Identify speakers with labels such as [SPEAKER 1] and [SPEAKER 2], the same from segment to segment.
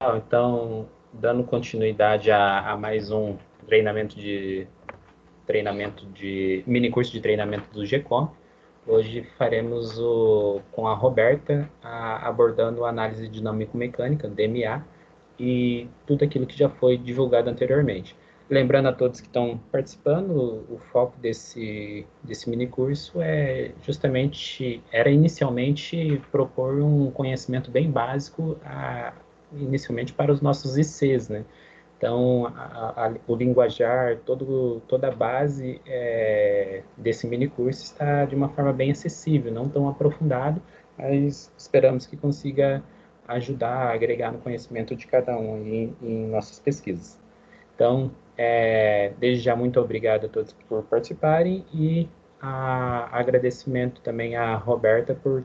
[SPEAKER 1] Então, dando continuidade a mais um treinamento de mini curso de treinamento do GECOM, hoje faremos com a Roberta abordando a análise dinâmico-mecânica, DMA, e tudo aquilo que já foi divulgado anteriormente. Lembrando a todos que estão participando, o foco desse mini curso era inicialmente propor um conhecimento bem básico, inicialmente para os nossos ICs, né? Então, o linguajar, toda a base desse mini curso está de uma forma bem acessível, não tão aprofundado, mas esperamos que consiga ajudar a agregar no conhecimento de cada um em nossas pesquisas. Então, desde já, muito obrigado a todos por participarem e agradecimento também à Roberta por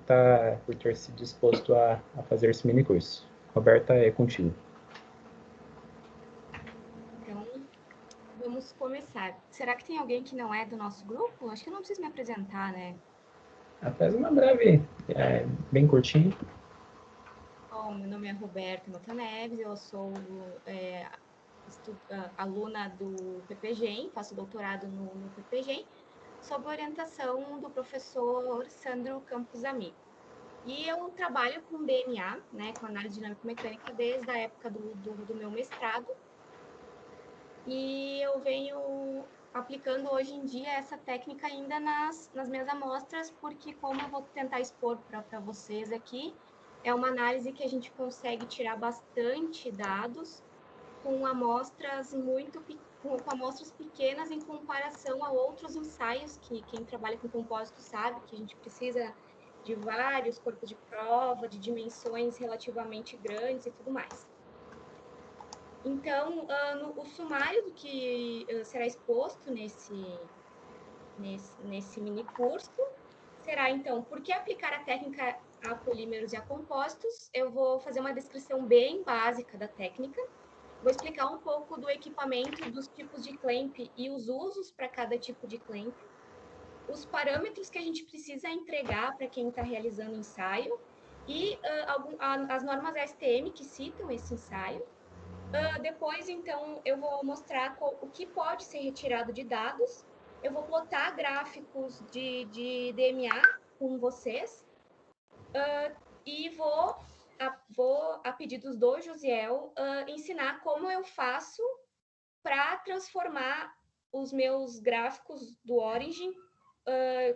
[SPEAKER 1] ter se disposto a fazer esse mini curso. Roberta, é contigo.
[SPEAKER 2] Então, vamos começar. Será que tem alguém que não é do nosso grupo? Acho que eu não preciso me apresentar, né?
[SPEAKER 1] Faz uma breve, bem curtinho.
[SPEAKER 2] Bom, meu nome é Roberta Mota Neves, eu sou aluna do PPGEM, faço doutorado no PPGEM, sob orientação do professor Sandro Campos Amigo. E eu trabalho com DMA, né, com análise dinâmico-mecânica, desde a época do meu mestrado, e eu venho aplicando hoje em dia essa técnica ainda nas minhas amostras, porque como eu vou tentar expor para vocês aqui, é uma análise que a gente consegue tirar bastante dados com amostras com amostras pequenas em comparação a outros ensaios que quem trabalha com compósito sabe que a gente precisa de vários corpos de prova, de dimensões relativamente grandes e tudo mais. Então, o sumário do que será exposto nesse mini curso será, então, por que aplicar a técnica a polímeros e a compósitos? Eu vou fazer uma descrição bem básica da técnica, vou explicar um pouco do equipamento, dos tipos de clamp e os usos para cada tipo de clamp, os parâmetros que a gente precisa entregar para quem está realizando o ensaio e as normas STM que citam esse ensaio. Depois, então, eu vou mostrar o que pode ser retirado de dados. Eu vou plotar gráficos de DMA com vocês. E vou, a pedidos do Josiel, ensinar como eu faço para transformar os meus gráficos do Origin,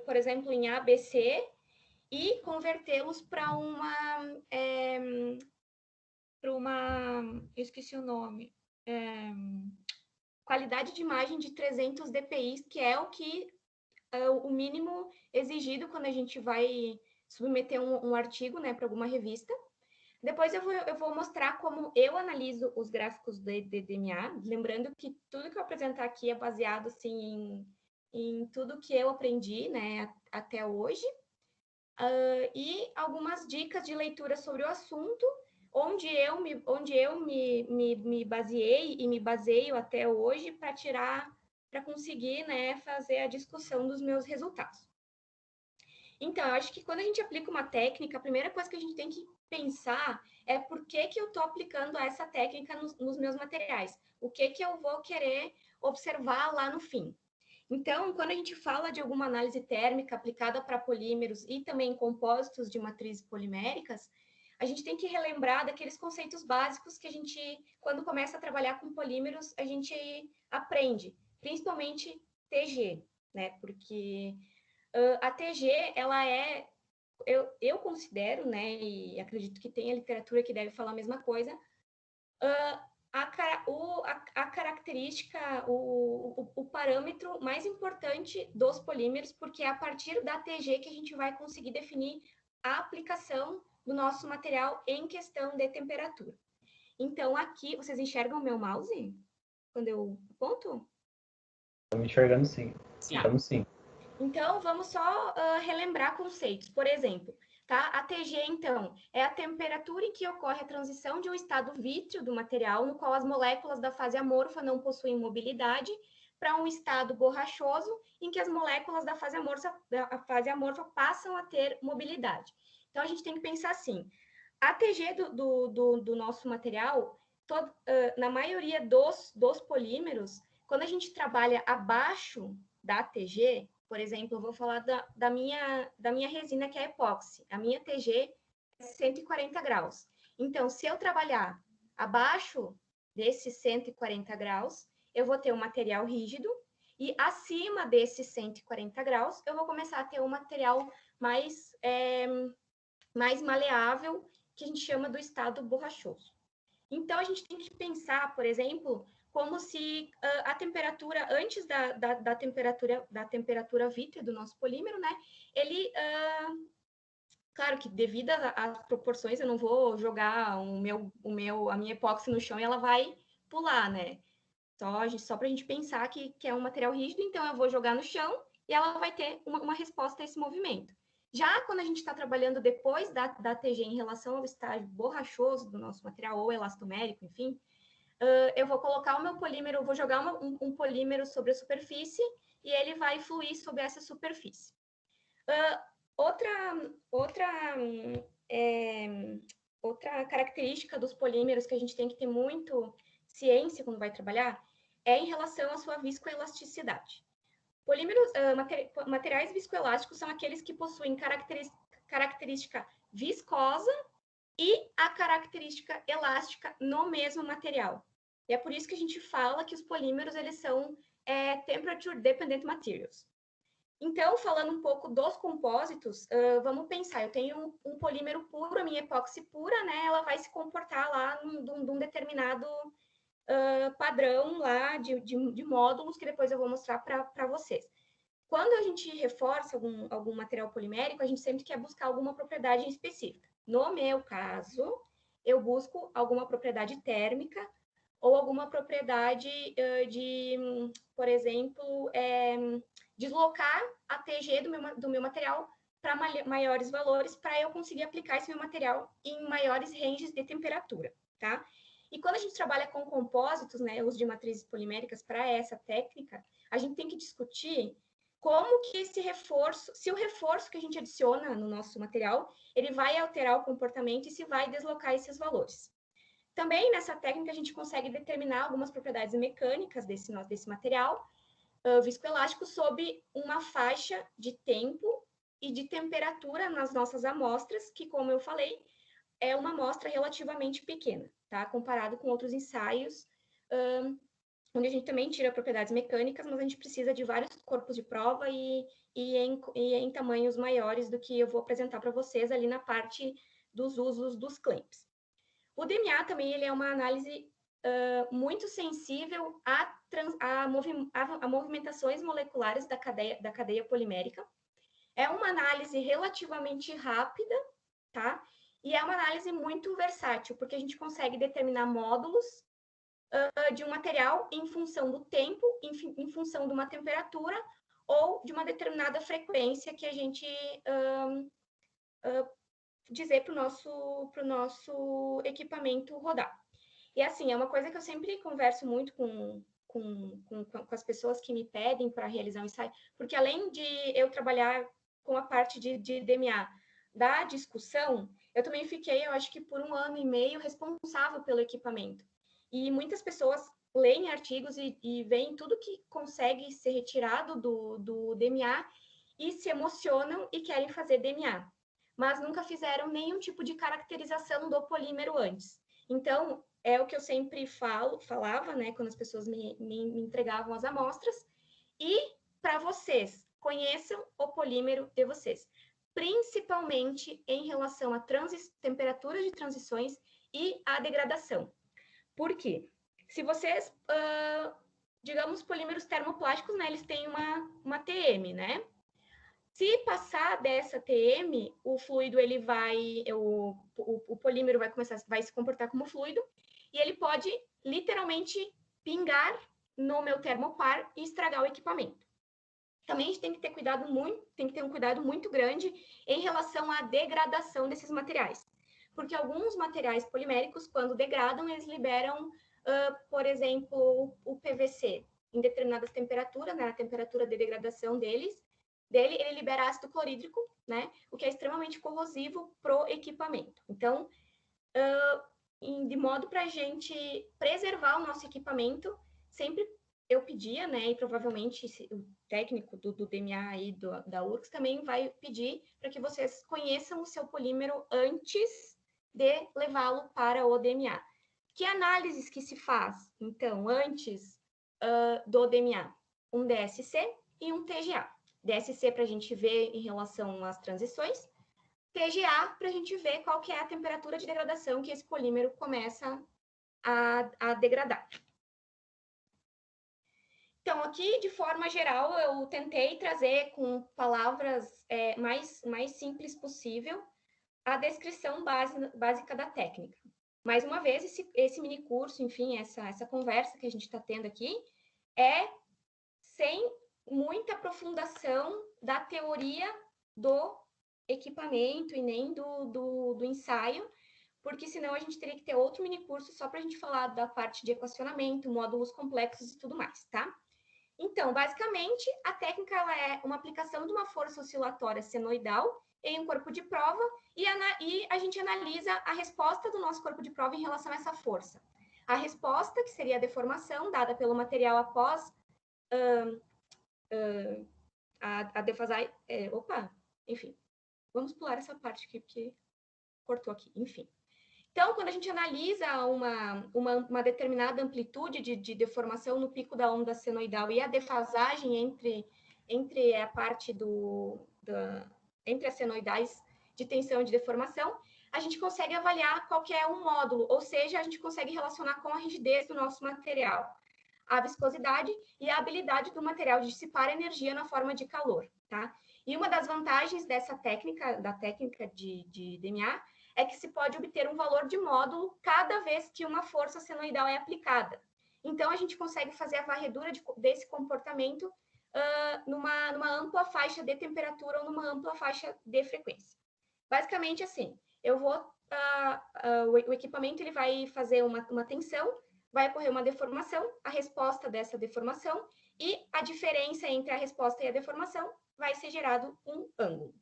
[SPEAKER 2] por exemplo, em ABC, e convertê-los para eu esqueci o nome, qualidade de imagem de 300 dpi, que é o que o mínimo exigido quando a gente vai submeter um artigo, né, para alguma revista. Depois eu vou mostrar como eu analiso os gráficos de DMA, lembrando que tudo que eu apresentar aqui é baseado assim em tudo que eu aprendi, né, até hoje. E algumas dicas de leitura sobre o assunto, onde eu me baseei e me baseio até hoje para conseguir, né, fazer a discussão dos meus resultados. Então, eu acho que quando a gente aplica uma técnica, a primeira coisa que a gente tem que pensar é por que eu estou aplicando essa técnica nos meus materiais. O que eu vou querer observar lá no fim. Então, quando a gente fala de alguma análise térmica aplicada para polímeros e também compósitos de matrizes poliméricas, a gente tem que relembrar daqueles conceitos básicos que a gente, quando começa a trabalhar com polímeros, a gente aprende, principalmente TG, né? Porque a TG, ela é, eu considero, né, e acredito que tem a literatura que deve falar a mesma coisa, a característica, o parâmetro mais importante dos polímeros, porque é a partir da TG que a gente vai conseguir definir a aplicação do nosso material em questão de temperatura. Então, aqui, vocês enxergam o meu mouse? Quando eu aponto?
[SPEAKER 1] Estamos enxergando sim.
[SPEAKER 2] Tá.
[SPEAKER 1] Estamos sim.
[SPEAKER 2] Então, vamos só relembrar conceitos. Por exemplo, tá? A TG, então, é a temperatura em que ocorre a transição de um estado vítreo do material, no qual as moléculas da fase amorfa não possuem mobilidade, para um estado borrachoso, em que as moléculas da fase amorfa passam a ter mobilidade. Então, a gente tem que pensar assim, A TG do nosso material, na maioria dos polímeros, quando a gente trabalha abaixo da TG, por exemplo, eu vou falar da minha resina, que é epóxi. A minha TG é 140 graus. Então, se eu trabalhar abaixo desses 140 graus, eu vou ter um material rígido, e acima desses 140 graus, eu vou começar a ter um material mais maleável, que a gente chama do estado borrachoso. Então, a gente tem que pensar, por exemplo, como se a temperatura, antes da temperatura vítrea do nosso polímero, né, ele, claro que devido às proporções, eu não vou jogar a minha epóxi no chão e ela vai pular, né? Só para a gente pensar que é um material rígido, então eu vou jogar no chão e ela vai ter uma resposta a esse movimento. Já quando a gente está trabalhando depois da TG em relação ao estágio borrachoso do nosso material, ou elastomérico, enfim, eu vou colocar o meu polímero, eu vou jogar um polímero sobre a superfície e ele vai fluir sobre essa superfície. Outra característica dos polímeros que a gente tem que ter muito ciência quando vai trabalhar é em relação à sua viscoelasticidade. Polímeros, materiais viscoelásticos são aqueles que possuem característica viscosa e a característica elástica no mesmo material. E é por isso que a gente fala que os polímeros eles são temperature dependent materials. Então, falando um pouco dos compósitos, vamos pensar, eu tenho um polímero puro, a minha epóxi pura, né? Ela vai se comportar lá num determinado padrão lá de módulos que depois eu vou mostrar para vocês. Quando a gente reforça algum material polimérico, a gente sempre quer buscar alguma propriedade específica. No meu caso, eu busco alguma propriedade térmica ou alguma propriedade por exemplo, deslocar a TG do meu material para maiores valores, para eu conseguir aplicar esse meu material em maiores ranges de temperatura, tá? E quando a gente trabalha com compósitos, né, uso de matrizes poliméricas para essa técnica, a gente tem que discutir como que esse reforço, se o reforço que a gente adiciona no nosso material, ele vai alterar o comportamento e se vai deslocar esses valores. Também nessa técnica a gente consegue determinar algumas propriedades mecânicas desse material viscoelástico sob uma faixa de tempo e de temperatura nas nossas amostras, que, como eu falei, é uma amostra relativamente pequena, tá? Comparado com outros ensaios, onde a gente também tira propriedades mecânicas, mas a gente precisa de vários corpos de prova e em tamanhos maiores do que eu vou apresentar para vocês ali na parte dos usos dos clamps. O DMA também ele é uma análise muito sensível a movimentações moleculares da cadeia polimérica. É uma análise relativamente rápida, tá? E é uma análise muito versátil, porque a gente consegue determinar módulos de um material em função do tempo, em função de uma temperatura ou de uma determinada frequência que a gente dizer para o nosso equipamento rodar. E assim, é uma coisa que eu sempre converso muito com as pessoas que me pedem para realizar um ensaio, porque além de eu trabalhar com a parte de DMA da discussão, eu também fiquei, eu acho que por 1 ano e meio, responsável pelo equipamento. E muitas pessoas leem artigos e veem tudo que consegue ser retirado do DMA e se emocionam e querem fazer DMA, mas nunca fizeram nenhum tipo de caracterização do polímero antes. Então, é o que eu sempre falava, né, quando as pessoas me entregavam as amostras, e para vocês, conheçam o polímero de vocês, principalmente em relação a temperaturas de transições e a degradação. Por quê? Se vocês, digamos, polímeros termoplásticos, né, eles têm uma TM, né? Se passar dessa TM, o fluido ele o polímero vai se comportar como fluido e ele pode literalmente pingar no meu termopar e estragar o equipamento. Também a gente tem que ter um cuidado muito grande em relação à degradação desses materiais, porque alguns materiais poliméricos, quando degradam, eles liberam, por exemplo, o PVC em determinadas temperaturas, né, a temperatura de degradação dele, ele libera ácido clorídrico, né, o que é extremamente corrosivo pro equipamento. Então, de modo para a gente preservar o nosso equipamento. Sempre eu pedia, né, e provavelmente o técnico do DMA aí da URGS também vai pedir para que vocês conheçam o seu polímero antes de levá-lo para o DMA. Que análises que se faz, então, antes do DMA? Um DSC e um TGA. DSC para a gente ver em relação às transições, TGA para a gente ver qual que é a temperatura de degradação que esse polímero começa a degradar. Então, aqui, de forma geral, eu tentei trazer com palavras mais simples possível a descrição básica da técnica. Mais uma vez, esse mini curso, enfim, essa conversa que a gente está tendo aqui, é sem muita aprofundação da teoria do equipamento e nem do ensaio, porque senão a gente teria que ter outro mini curso só para a gente falar da parte de equacionamento, módulos complexos e tudo mais, tá? Então, basicamente, a técnica ela é uma aplicação de uma força oscilatória senoidal em um corpo de prova e a gente analisa a resposta do nosso corpo de prova em relação a essa força. A resposta, que seria a deformação dada pelo material após a defasagem... enfim. Vamos pular essa parte aqui, porque cortou aqui. Enfim. Então, quando a gente analisa uma determinada amplitude de deformação no pico da onda senoidal e a defasagem entre a parte entre as senoidais de tensão e de deformação, a gente consegue avaliar qual que é um módulo, ou seja, a gente consegue relacionar com a rigidez do nosso material, a viscosidade e a habilidade do material de dissipar energia na forma de calor, tá? E uma das vantagens dessa técnica, da técnica de DMA, é que se pode obter um valor de módulo cada vez que uma força senoidal é aplicada. Então, a gente consegue fazer a varredura desse comportamento numa ampla faixa de temperatura ou numa ampla faixa de frequência. Basicamente, assim, o equipamento ele vai fazer uma tensão, vai ocorrer uma deformação, a resposta dessa deformação e a diferença entre a resposta e a deformação vai ser gerado um ângulo.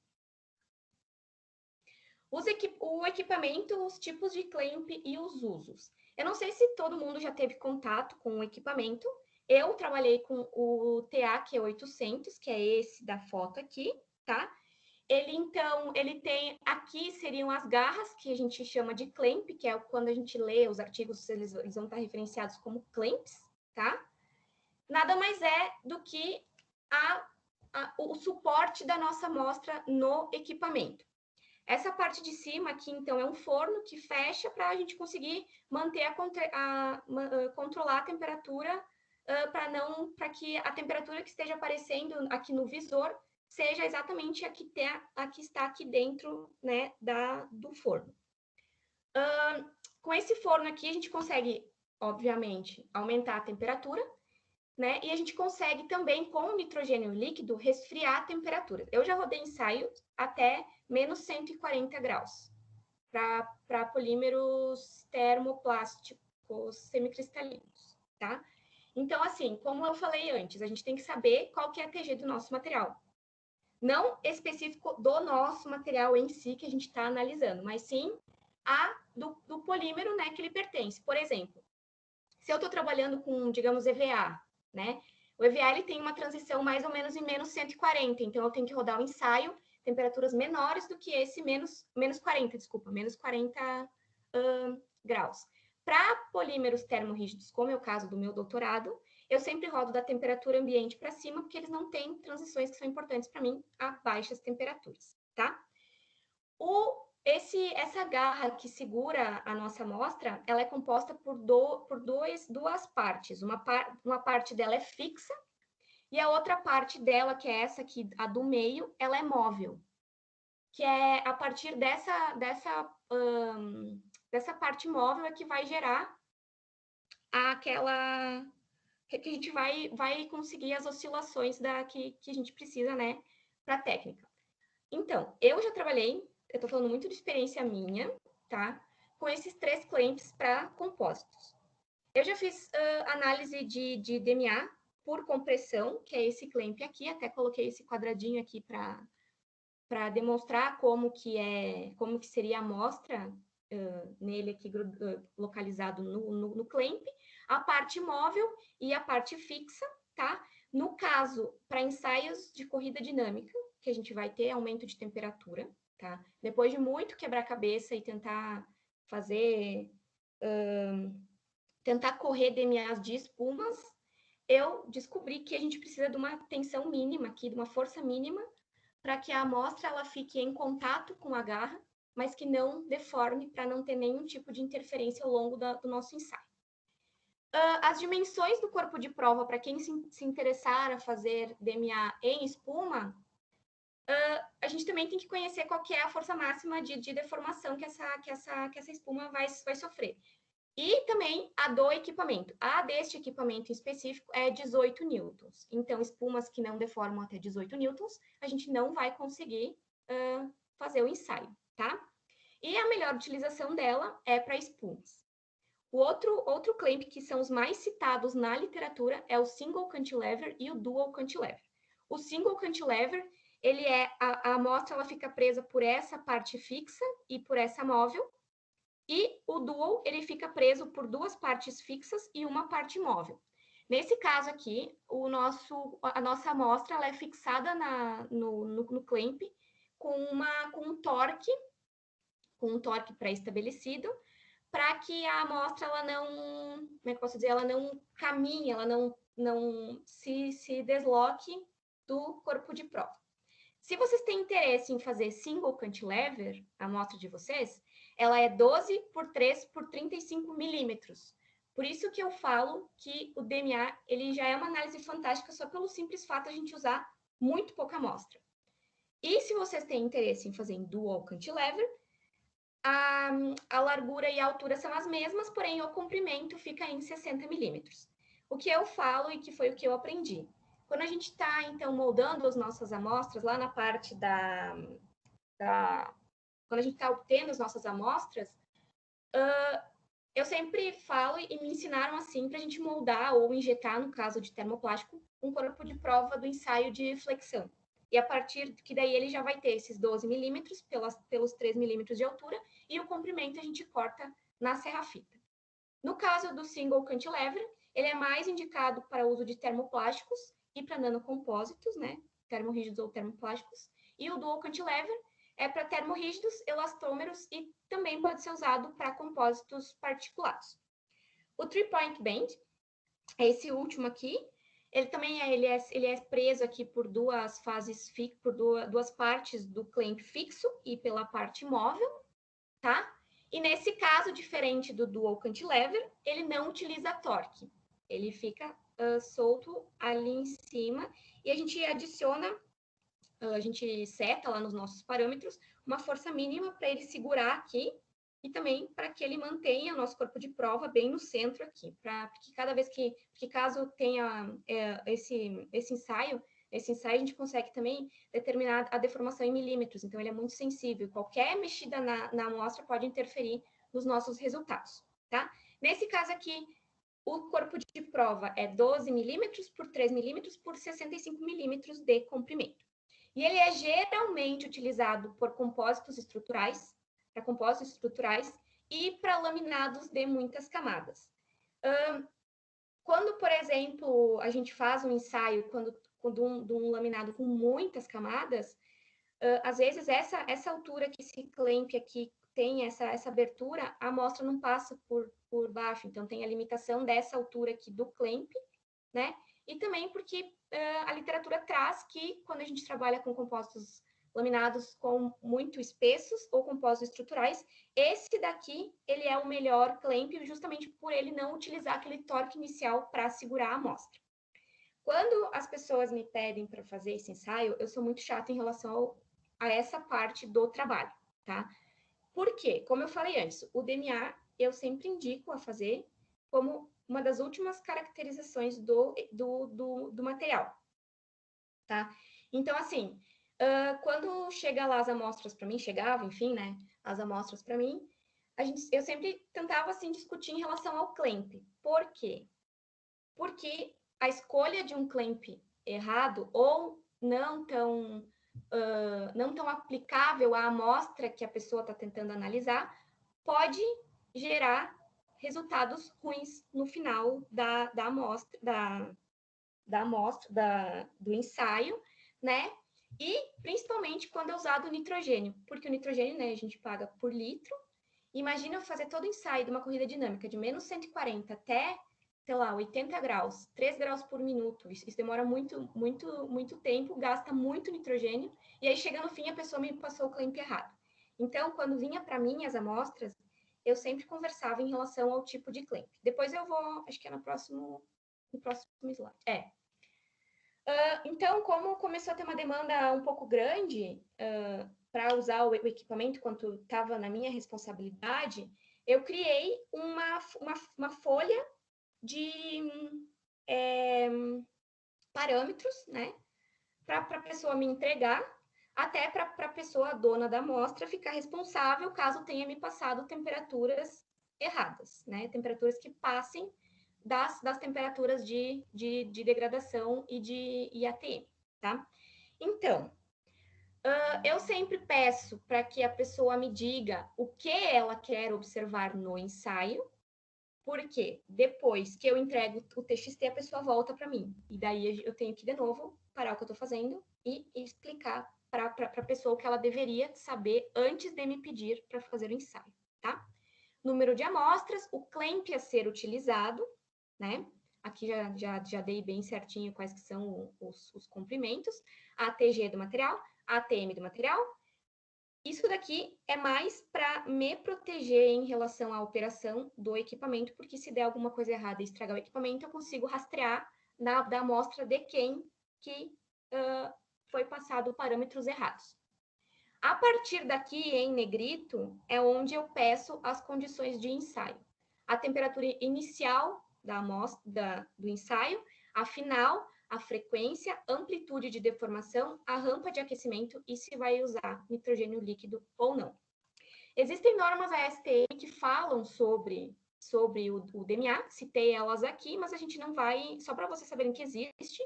[SPEAKER 2] O equipamento, os tipos de clamp e os usos. Eu não sei se todo mundo já teve contato com o equipamento. Eu trabalhei com o TAQ800, que é esse da foto aqui, tá? Ele tem, aqui seriam as garras, que a gente chama de clamp, que é quando a gente lê os artigos, eles vão estar referenciados como clamps, tá? Nada mais é do que o suporte da nossa amostra no equipamento. Essa parte de cima aqui, então, é um forno que fecha para a gente conseguir manter controlar a temperatura para que a temperatura que esteja aparecendo aqui no visor seja exatamente a que está aqui dentro, né, do forno. Com esse forno aqui, a gente consegue, obviamente, aumentar a temperatura, né? E a gente consegue também, com o nitrogênio líquido, resfriar a temperatura. Eu já rodei ensaio até menos 140 graus para polímeros termoplásticos semicristalinos, tá? Então, assim, como eu falei antes, a gente tem que saber qual que é a TG do nosso material. Não específico do nosso material em si que a gente está analisando, mas sim do polímero, né, que ele pertence. Por exemplo, se eu estou trabalhando com, digamos, EVA, né? O EVA ele tem uma transição mais ou menos em menos 140, então eu tenho que rodar o ensaio temperaturas menores do que esse menos 40 graus. Para polímeros termorrígidos, como é o caso do meu doutorado, eu sempre rodo da temperatura ambiente para cima, porque eles não têm transições que são importantes para mim a baixas temperaturas, tá? Essa garra que segura a nossa amostra, ela é composta por duas partes. Uma parte dela é fixa e a outra parte dela, que é essa aqui, a do meio, ela é móvel. Que é a partir dessa parte móvel é que vai gerar aquela... que a gente vai conseguir as oscilações que a gente precisa, né, para a técnica. Então, eu já trabalhei, eu estou falando muito de experiência minha, tá? Com esses 3 clamps para compósitos. Eu já fiz análise de DMA por compressão, que é esse clamp aqui, até coloquei esse quadradinho aqui para demonstrar como que seria a amostra nele aqui localizado no clamp, a parte móvel e a parte fixa, tá? No caso, para ensaios de corrida dinâmica, que a gente vai ter aumento de temperatura, tá? Depois de muito quebrar cabeça e tentar fazer, tentar correr DMAs de espumas, eu descobri que a gente precisa de uma tensão mínima aqui, de uma força mínima, para que a amostra ela fique em contato com a garra, mas que não deforme, para não ter nenhum tipo de interferência ao longo do nosso ensaio. As dimensões do corpo de prova, para quem se interessar a fazer DMA em espuma, a gente também tem que conhecer qual que é a força máxima de deformação que essa espuma vai sofrer. E também a do equipamento. A deste equipamento em específico é 18 newtons. Então, espumas que não deformam até 18 newtons, a gente não vai conseguir fazer o ensaio, tá? E a melhor utilização dela é para espumas. O outro clamp, que são os mais citados na literatura, é o single cantilever e o dual cantilever. O single cantilever, a amostra ela fica presa por essa parte fixa e por essa móvel, e o dual, ele fica preso por duas partes fixas e uma parte móvel. Nesse caso aqui, a nossa amostra ela é fixada no clamp com um torque pré-estabelecido, para que a amostra ela não, como é que eu posso dizer, ela não caminhe, ela não se desloque do corpo de prova. Se vocês têm interesse em fazer single cantilever, a amostra de vocês, ela é 12 por 3 por 35 milímetros. Por isso que eu falo que o DMA ele já é uma análise fantástica só pelo simples fato de a gente usar muito pouca amostra. E se vocês têm interesse em fazer em dual cantilever, a largura e a altura são as mesmas, porém o comprimento fica em 60 milímetros. O que eu falo e que foi o que eu aprendi. Quando a gente está, então, moldando as nossas amostras, lá na parte quando a gente está obtendo as nossas amostras, eu sempre falo e me ensinaram assim para a gente moldar ou injetar, no caso de termoplástico, um corpo de prova do ensaio de flexão. E a partir que daí ele já vai ter esses 12 milímetros pelos 3 milímetros de altura e o comprimento a gente corta na serra-fita. No caso do single cantilever, ele é mais indicado para uso de termoplásticos e para nanocompósitos, né? Termorrígidos ou termoplásticos. E o dual cantilever é para termorrígidos, elastômeros e também pode ser usado para compósitos particulados. O three-point bend, é esse último aqui, ele também é preso aqui por duas fases, por duas partes do clamp fixo e pela parte móvel, tá? E nesse caso, diferente do dual cantilever, ele não utiliza torque. Ele fica solto ali em cima e a gente adiciona, a gente seta lá nos nossos parâmetros uma força mínima para ele segurar aqui e também para que ele mantenha o nosso corpo de prova bem no centro aqui, porque caso tenha esse ensaio a gente consegue também determinar a deformação em milímetros, então ele é muito sensível, qualquer mexida na amostra pode interferir nos nossos resultados, tá? Nesse caso aqui, o corpo de prova é 12 milímetros por 3 milímetros por 65 milímetros de comprimento. E ele é geralmente utilizado por compósitos estruturais, e para laminados de muitas camadas. Quando, por exemplo, a gente faz um ensaio de um laminado com muitas camadas, às vezes essa altura que esse clamp aqui tem, essa abertura, a amostra não passa por baixo, então tem a limitação dessa altura aqui do clamp, né? E também porque a literatura traz que quando a gente trabalha com compósitos laminados muito espessos ou compósitos estruturais, esse daqui, ele é o melhor clamp justamente por ele não utilizar aquele torque inicial para segurar a amostra. Quando as pessoas me pedem para fazer esse ensaio, eu sou muito chata em relação a essa parte do trabalho, tá? Por quê? Como eu falei antes, o DMA eu sempre indico a fazer como uma das últimas caracterizações do material, tá? Então, assim, quando chega lá as amostras para mim, enfim, né, as amostras para mim, eu sempre tentava, assim, discutir em relação ao clamp. Por quê? Porque a escolha de um clamp errado ou não tão aplicável à amostra que a pessoa está tentando analisar pode gerar resultados ruins no final da amostra, do ensaio, né? E principalmente quando é usado o nitrogênio, porque o nitrogênio, né, a gente paga por litro. Imagina eu fazer todo o ensaio de uma corrida dinâmica de menos 140 até, sei lá, 80 graus, 3 graus por minuto. Isso demora muito tempo, gasta muito nitrogênio, e aí chega no fim a pessoa me passou o clamp errado. Então, quando vinha para mim as amostras, eu sempre conversava em relação ao tipo de clamp. Depois eu vou, acho que é no próximo slide. Então, como começou a ter uma demanda um pouco grande para usar o equipamento, quanto estava na minha responsabilidade, eu criei uma folha de parâmetros, né, para a pessoa me entregar, até para a pessoa dona da amostra ficar responsável caso tenha me passado temperaturas erradas, né, temperaturas que passem das temperaturas de degradação e de IATM, tá? Então, eu sempre peço para que a pessoa me diga o que ela quer observar no ensaio, porque depois que eu entrego o TXT, a pessoa volta para mim. E daí eu tenho que, de novo, parar o que eu estou fazendo e explicar para a pessoa o que ela deveria saber antes de me pedir para fazer o ensaio, tá? Número de amostras, o clamp a ser utilizado, né? Aqui já dei bem certinho quais que são os comprimentos, a ATG do material, a ATM do material. Isso daqui é mais para me proteger em relação à operação do equipamento, porque se der alguma coisa errada e estragar o equipamento, eu consigo rastrear da amostra de quem que foi passado parâmetros errados. A partir daqui, em negrito, é onde eu peço as condições de ensaio. A temperatura inicial da amostra do ensaio, a final, a frequência, amplitude de deformação, a rampa de aquecimento e se vai usar nitrogênio líquido ou não. Existem normas ASTM que falam sobre o DMA, citei elas aqui, mas a gente não vai, só para vocês saberem que existe,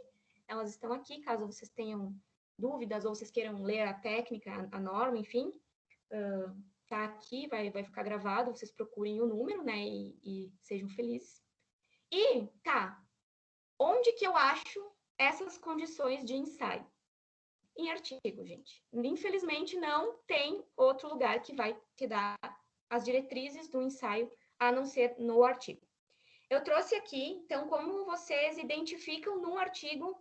[SPEAKER 2] elas estão aqui, caso vocês tenham dúvidas ou vocês queiram ler a técnica, a norma, enfim, tá aqui, vai ficar gravado, vocês procurem o número, né, e sejam felizes. E, tá, onde que eu acho essas condições de ensaio? Em artigo, gente. Infelizmente, não tem outro lugar que vai te dar as diretrizes do ensaio, a não ser no artigo. Eu trouxe aqui, então, como vocês identificam no artigo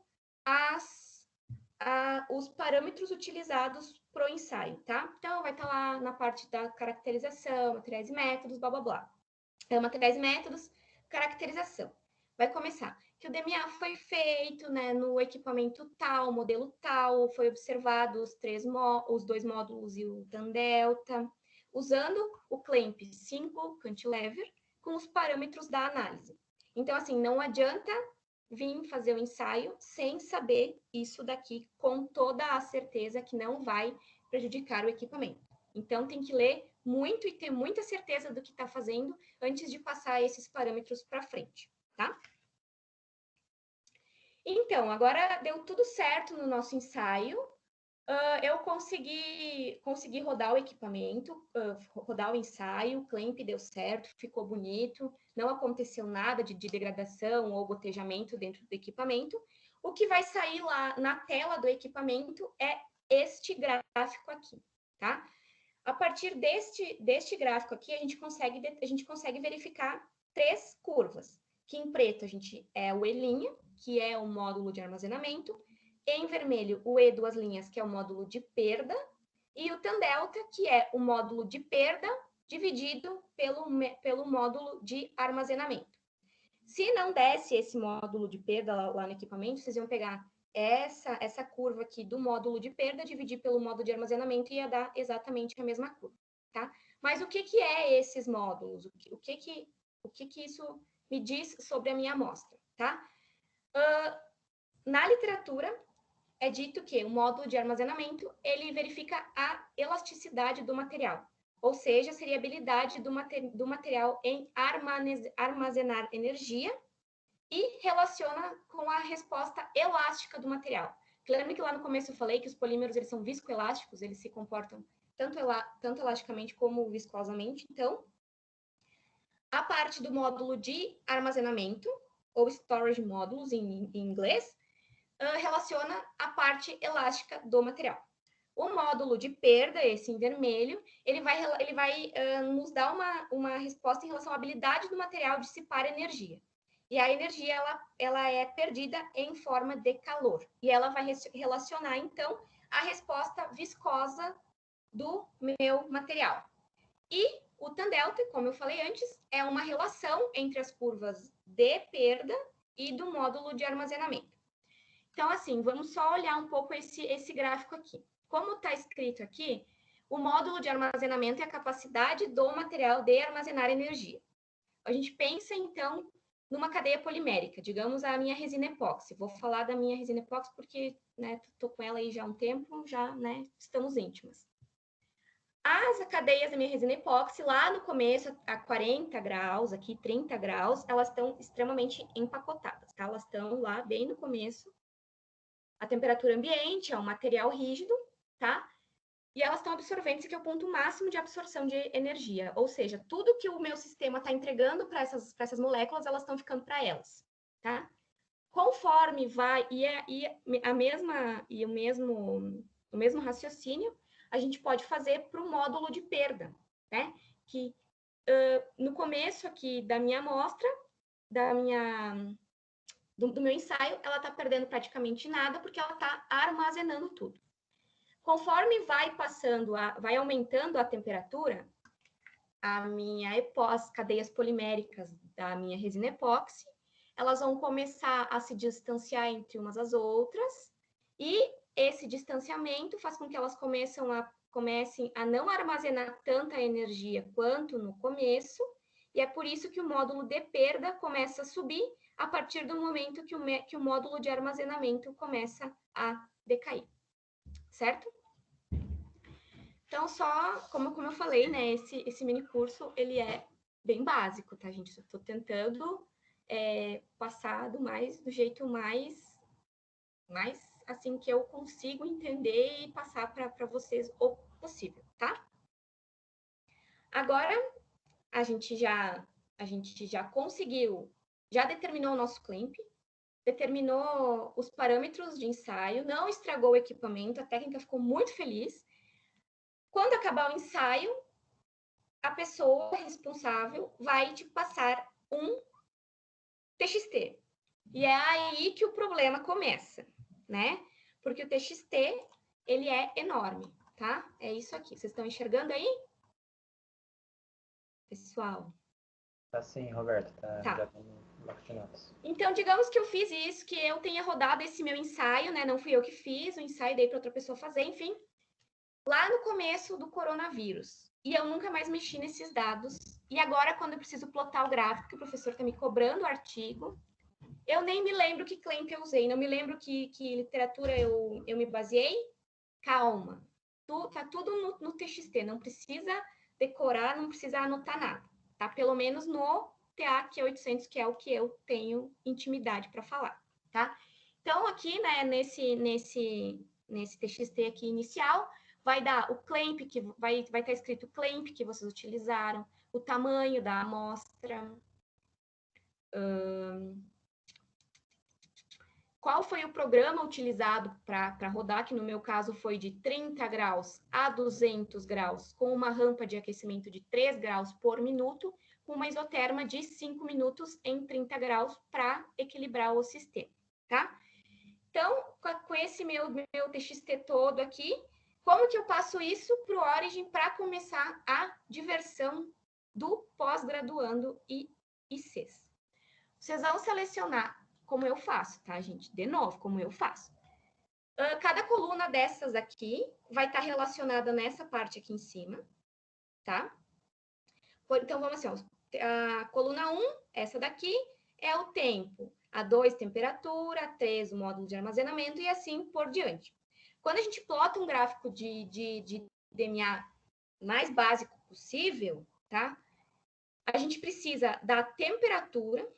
[SPEAKER 2] os parâmetros utilizados para o ensaio, tá? Então, vai estar lá na parte da caracterização, materiais e métodos, blá, blá, blá. Materiais e métodos, caracterização. Vai começar que o DMA foi feito, né, no equipamento tal, modelo tal, foi observado os dois módulos e o TAN delta, usando o CLAMP 5 cantilever com os parâmetros da análise. Então, assim, não adianta vir fazer o ensaio sem saber isso daqui com toda a certeza que não vai prejudicar o equipamento. Então, tem que ler muito e ter muita certeza do que está fazendo antes de passar esses parâmetros para frente, tá? Então, agora deu tudo certo no nosso ensaio. Eu consegui rodar o equipamento, rodar o ensaio, o clamp deu certo, ficou bonito, não aconteceu nada de degradação ou gotejamento dentro do equipamento. O que vai sair lá na tela do equipamento é este gráfico aqui, tá? A partir deste gráfico aqui, a gente consegue verificar 3 curvas, que em preto a gente é o E', que é o módulo de armazenamento, em vermelho o E duas linhas, que é o módulo de perda, e o TAN delta, que é o módulo de perda dividido pelo módulo de armazenamento. Se não desse esse módulo de perda lá no equipamento, vocês iam pegar essa curva aqui do módulo de perda, dividir pelo módulo de armazenamento e ia dar exatamente a mesma curva, tá? Mas o que é esses módulos? O que isso me diz sobre a minha amostra, tá? Na literatura, é dito que o módulo de armazenamento, ele verifica a elasticidade do material, ou seja, seria a habilidade do material em armazenar energia e relaciona com a resposta elástica do material. Lembra que lá no começo eu falei que os polímeros eles são viscoelásticos, eles se comportam tanto elasticamente como viscosamente. Então, a parte do módulo de armazenamento, ou storage modules em inglês, relaciona a parte elástica do material. O módulo de perda, esse em vermelho, ele vai nos dar uma resposta em relação à habilidade do material dissipar energia. E a energia, ela é perdida em forma de calor. E ela vai relacionar, então, a resposta viscosa do meu material. E o tan delta, como eu falei antes, é uma relação entre as curvas de perda e do módulo de armazenamento. Então, assim, vamos só olhar um pouco esse gráfico aqui. Como está escrito aqui, o módulo de armazenamento é a capacidade do material de armazenar energia. A gente pensa, então, numa cadeia polimérica, digamos a minha resina epóxi. Vou falar da minha resina epóxi porque, né, estou com ela aí já há um tempo, já, né, estamos íntimas. As cadeias da minha resina epóxi, lá no começo, a 40 graus, aqui 30 graus, elas estão extremamente empacotadas, tá? Elas estão lá bem no começo. A temperatura ambiente é um material rígido, tá? E elas estão absorventes, que é o ponto máximo de absorção de energia. Ou seja, tudo que o meu sistema está entregando para essas moléculas, elas estão ficando para elas, tá? Conforme vai, o mesmo raciocínio, a gente pode fazer para o módulo de perda, né? Que no começo aqui da minha amostra, do meu ensaio, ela está perdendo praticamente nada, porque ela está armazenando tudo. Conforme vai aumentando a temperatura, as cadeias poliméricas da minha resina epóxi, elas vão começar a se distanciar entre umas às outras, e esse distanciamento faz com que elas comecem a não armazenar tanta energia quanto no começo, e é por isso que o módulo de perda começa a subir a partir do momento que o módulo de armazenamento começa a decair, certo? Então, só, como eu falei, né, esse mini curso, ele é bem básico, tá, gente? Eu estou tentando passar do jeito mais assim que eu consigo entender e passar para vocês o possível, tá? Agora, a gente já conseguiu, já determinou o nosso clamp, determinou os parâmetros de ensaio, não estragou o equipamento, a técnica ficou muito feliz. Quando acabar o ensaio, a pessoa responsável vai te passar um TXT. E é aí que o problema começa, né? Porque o TXT, ele é enorme, tá? É isso aqui. Vocês estão enxergando aí? Pessoal?
[SPEAKER 1] Tá sim, Roberto.
[SPEAKER 2] Tá.
[SPEAKER 1] Já tá no bloco de notas.
[SPEAKER 2] Então, digamos que eu fiz isso, que eu tenha rodado esse meu ensaio, né? Não fui eu que fiz, o ensaio dei para outra pessoa fazer, enfim. Lá no começo do coronavírus. E eu nunca mais mexi nesses dados. E agora, quando eu preciso plotar o gráfico, que o professor está me cobrando o artigo, eu nem me lembro que clamp eu usei, não me lembro que literatura eu me baseei. Calma. Tá tudo no TXT, não precisa decorar, não precisa anotar nada. Tá? Pelo menos no TAQ 800, que é o que eu tenho intimidade para falar. Tá? Então, aqui, né, nesse TXT aqui inicial, vai dar o clamp, que vai estar escrito o clamp que vocês utilizaram, o tamanho da amostra, qual foi o programa utilizado para rodar, que no meu caso foi de 30 graus a 200 graus, com uma rampa de aquecimento de 3 graus por minuto, com uma isoterma de 5 minutos em 30 graus para equilibrar o sistema, tá? Então, com esse meu TXT todo aqui, como que eu passo isso para o Origin para começar a diversão do pós-graduando e ICs? Vocês vão selecionar como eu faço, tá, gente? De novo, como eu faço. Cada coluna dessas aqui vai estar relacionada nessa parte aqui em cima, tá? Então, vamos assim, ó, a coluna 1, essa daqui, é o tempo. A 2, temperatura. A 3, o módulo de armazenamento e assim por diante. Quando a gente plota um gráfico de DMA mais básico possível, tá? A gente precisa da temperatura,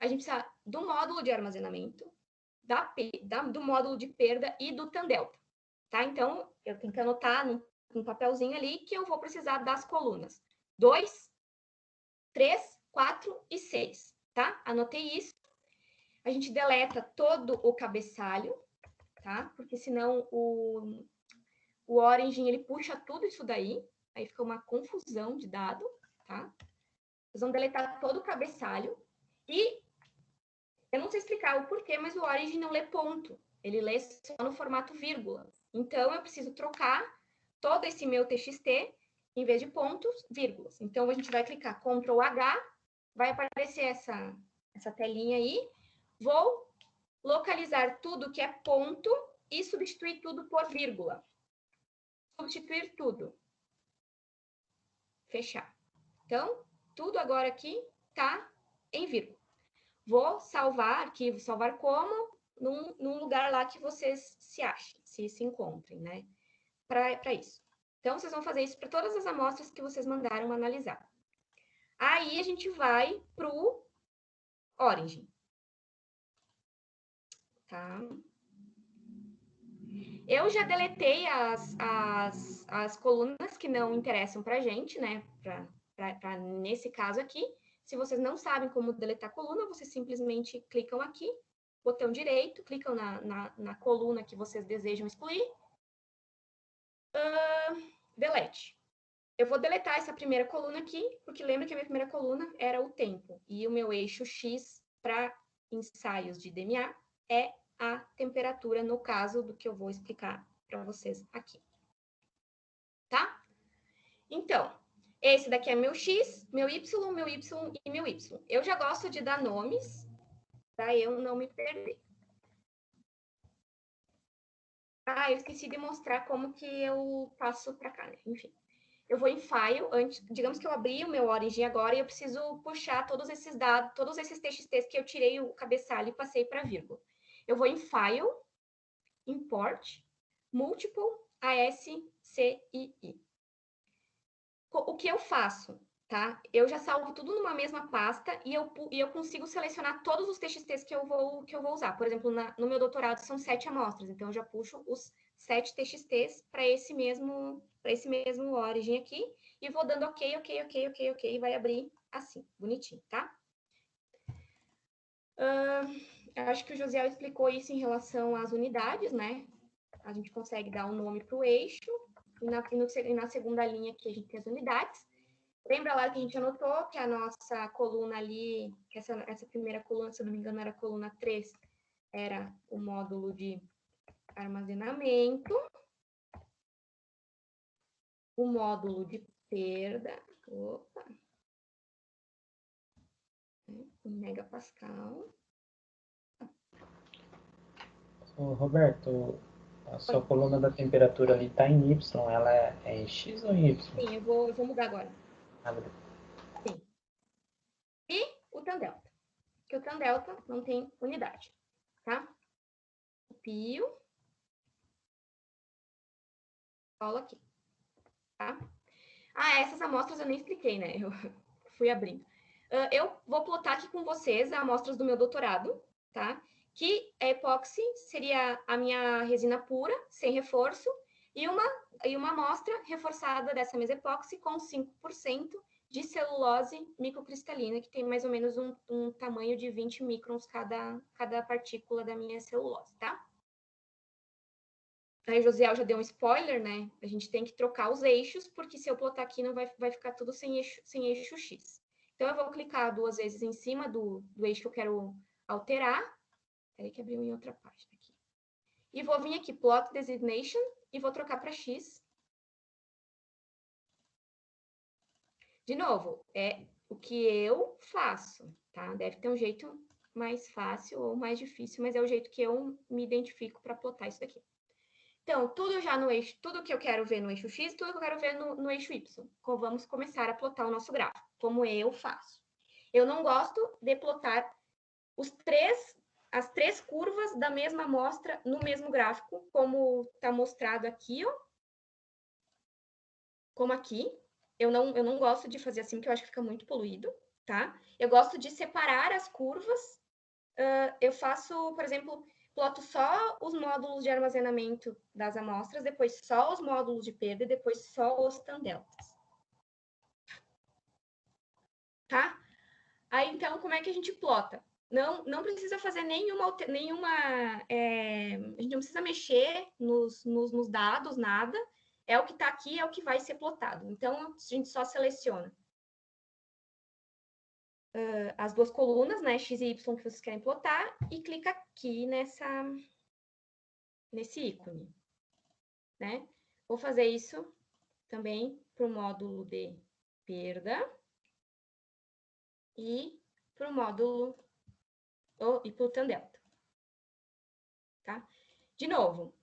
[SPEAKER 2] a gente precisa do módulo de armazenamento, do módulo de perda e do tan delta, tá? Então, eu tenho que anotar um papelzinho ali que eu vou precisar das colunas 2, 3, 4 e 6, tá? Anotei isso. A gente deleta todo o cabeçalho, tá? Porque senão o Origin, ele puxa tudo isso daí, aí fica uma confusão de dado, tá? Vocês vão deletar todo o cabeçalho e eu não sei explicar o porquê, mas o Origin não lê ponto, ele lê só no formato vírgula. Então, eu preciso trocar todo esse meu TXT, em vez de pontos, vírgulas. Então, a gente vai clicar Ctrl H, vai aparecer essa telinha aí. Vou localizar tudo que é ponto e substituir tudo por vírgula. Substituir tudo. Fechar. Então, tudo agora aqui está em vírgula. Vou salvar arquivo, salvar como, num lugar lá que vocês se achem, se encontrem, né? Para isso. Então, vocês vão fazer isso para todas as amostras que vocês mandaram analisar. Aí, a gente vai para o Origin. Tá? Eu já deletei as colunas que não interessam para a gente, né? Nesse caso aqui. Se vocês não sabem como deletar coluna, vocês simplesmente clicam aqui, botão direito, clicam na coluna que vocês desejam excluir. Delete. Eu vou deletar essa primeira coluna aqui, porque lembra que a minha primeira coluna era o tempo. E o meu eixo X para ensaios de DMA é a temperatura, no caso do que eu vou explicar para vocês aqui. Tá? Então, esse daqui é meu X, meu Y, meu Y e meu Y. Eu já gosto de dar nomes, para eu não me perder. Ah, eu esqueci de mostrar como que eu passo para cá, né? Enfim. Eu vou em File, digamos que eu abri o meu Origin agora e eu preciso puxar todos esses dados, todos esses TXTs que eu tirei o cabeçalho e passei para vírgula. Eu vou em File, Import, Multiple, ASCII. O que eu faço, tá? Eu já salvo tudo numa mesma pasta e eu consigo selecionar todos os TXTs que eu vou usar. Por exemplo, no meu doutorado são 7 amostras, então eu já puxo os 7 TXTs para esse mesmo Origin aqui e vou dando ok, e vai abrir assim, bonitinho, tá? Acho que o José explicou isso em relação às unidades, né? A gente consegue dar um nome para o eixo e na segunda linha aqui a gente tem as unidades. Lembra lá que a gente anotou que a nossa coluna ali, que essa primeira coluna, se eu não me engano, era a coluna 3, era o módulo de armazenamento, o módulo de perda, em megapascal.
[SPEAKER 1] Roberto, a sua coluna da temperatura ali está em Y, ela é em X ou em Y?
[SPEAKER 2] Sim, eu vou mudar agora.
[SPEAKER 1] Beleza.
[SPEAKER 2] Sim. E o tan delta, que o tan delta não tem unidade, tá? Copio. Colo aqui, tá? Essas amostras eu nem expliquei, né? Eu fui abrindo. Eu vou plotar aqui com vocês as amostras do meu doutorado, tá? Que a epóxi seria a minha resina pura, sem reforço, e uma amostra reforçada dessa mesma epóxi com 5% de celulose microcristalina, que tem mais ou menos um tamanho de 20 microns cada partícula da minha celulose, tá? Aí o Josiel já deu um spoiler, né? A gente tem que trocar os eixos, porque se eu plotar aqui, não vai ficar tudo sem eixo X. Então, eu vou clicar 2 vezes em cima do eixo que eu quero alterar. Peraí que abriu em outra página aqui. E vou vir aqui, Plot Designation, e vou trocar para X. De novo, é o que eu faço, tá? Deve ter um jeito mais fácil ou mais difícil, mas é o jeito que eu me identifico para plotar isso daqui. Então, tudo já no eixo, tudo que eu quero ver no eixo X, tudo que eu quero ver no eixo Y. Vamos começar a plotar o nosso gráfico, como eu faço. Eu não gosto de plotar as três curvas da mesma amostra no mesmo gráfico, como está mostrado aqui, ó. Como aqui. Eu não gosto de fazer assim, porque eu acho que fica muito poluído, tá? Eu gosto de separar as curvas. Eu faço, por exemplo, ploto só os módulos de armazenamento das amostras, depois só os módulos de perda e depois só os tan-deltas. Tá? Aí, então, como é que a gente plota? Não precisa fazer nenhuma a gente não precisa mexer nos dados, nada. É o que está aqui, é o que vai ser plotado. Então, a gente só seleciona as duas colunas, né, x e y, que vocês querem plotar, e clica aqui nesse ícone, né? Vou fazer isso também para o módulo de perda e para o módulo e para o tan-delta, tá? De novo,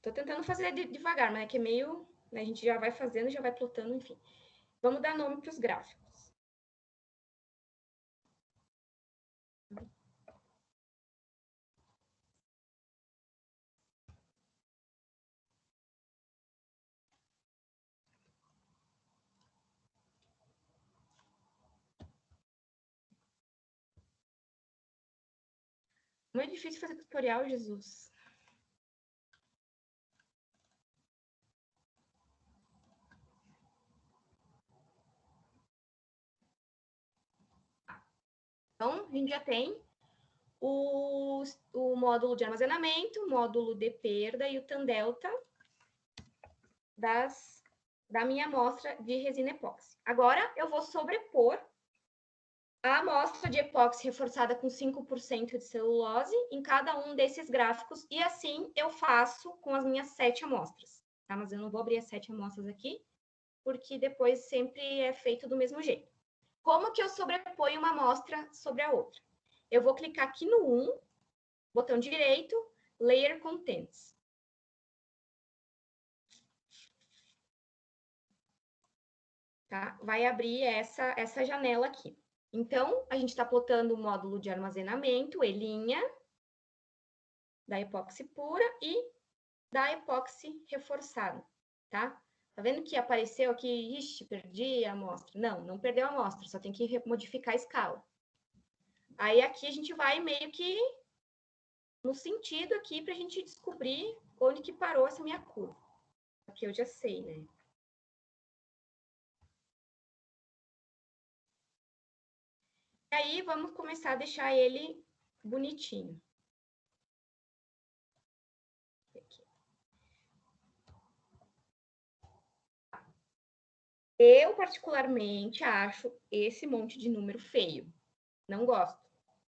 [SPEAKER 2] tô tentando fazer devagar, mas é que é meio, né, a gente já vai fazendo, já vai plotando, enfim. Vamos dar nome para os gráficos. Não é difícil fazer tutorial, Jesus. Então, a gente já tem o módulo de armazenamento, o módulo de perda e o tan-delta da minha amostra de resina epóxi. Agora, eu vou sobrepor a amostra de epóxi reforçada com 5% de celulose em cada um desses gráficos, e assim eu faço com as minhas 7 amostras. Tá? Mas eu não vou abrir as 7 amostras aqui, porque depois sempre é feito do mesmo jeito. Como que eu sobreponho uma amostra sobre a outra? Eu vou clicar aqui no 1, botão direito, Layer Contents. Tá? Vai abrir essa janela aqui. Então, a gente está plotando o módulo de armazenamento, elinha, da epóxi pura e da epóxi reforçada, tá? Tá vendo que apareceu aqui, ixi, perdi a amostra. Não perdeu a amostra, só tem que modificar a escala. Aí aqui a gente vai meio que no sentido aqui para a gente descobrir onde que parou essa minha curva. Aqui eu já sei, né? E aí vamos começar a deixar ele bonitinho. Aqui. Eu, particularmente, acho esse monte de número feio. Não gosto.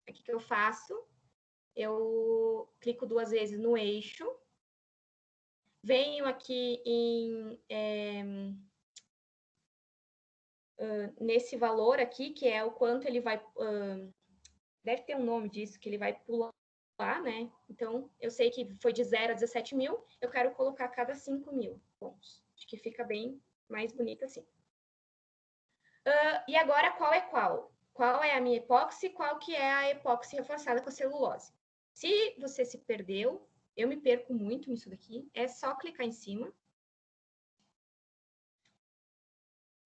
[SPEAKER 2] O que eu faço? Eu clico 2 vezes no eixo, venho aqui nesse valor aqui, que é o quanto ele vai... deve ter um nome disso, que ele vai pular, né? Então, eu sei que foi de 0 a 17 mil, eu quero colocar cada 5 mil pontos. Acho que fica bem mais bonito assim. E agora, qual é qual? Qual é a minha epóxi? Qual que é a epóxi reforçada com a celulose? Se você se perdeu, eu me perco muito nisso daqui, é só clicar em cima,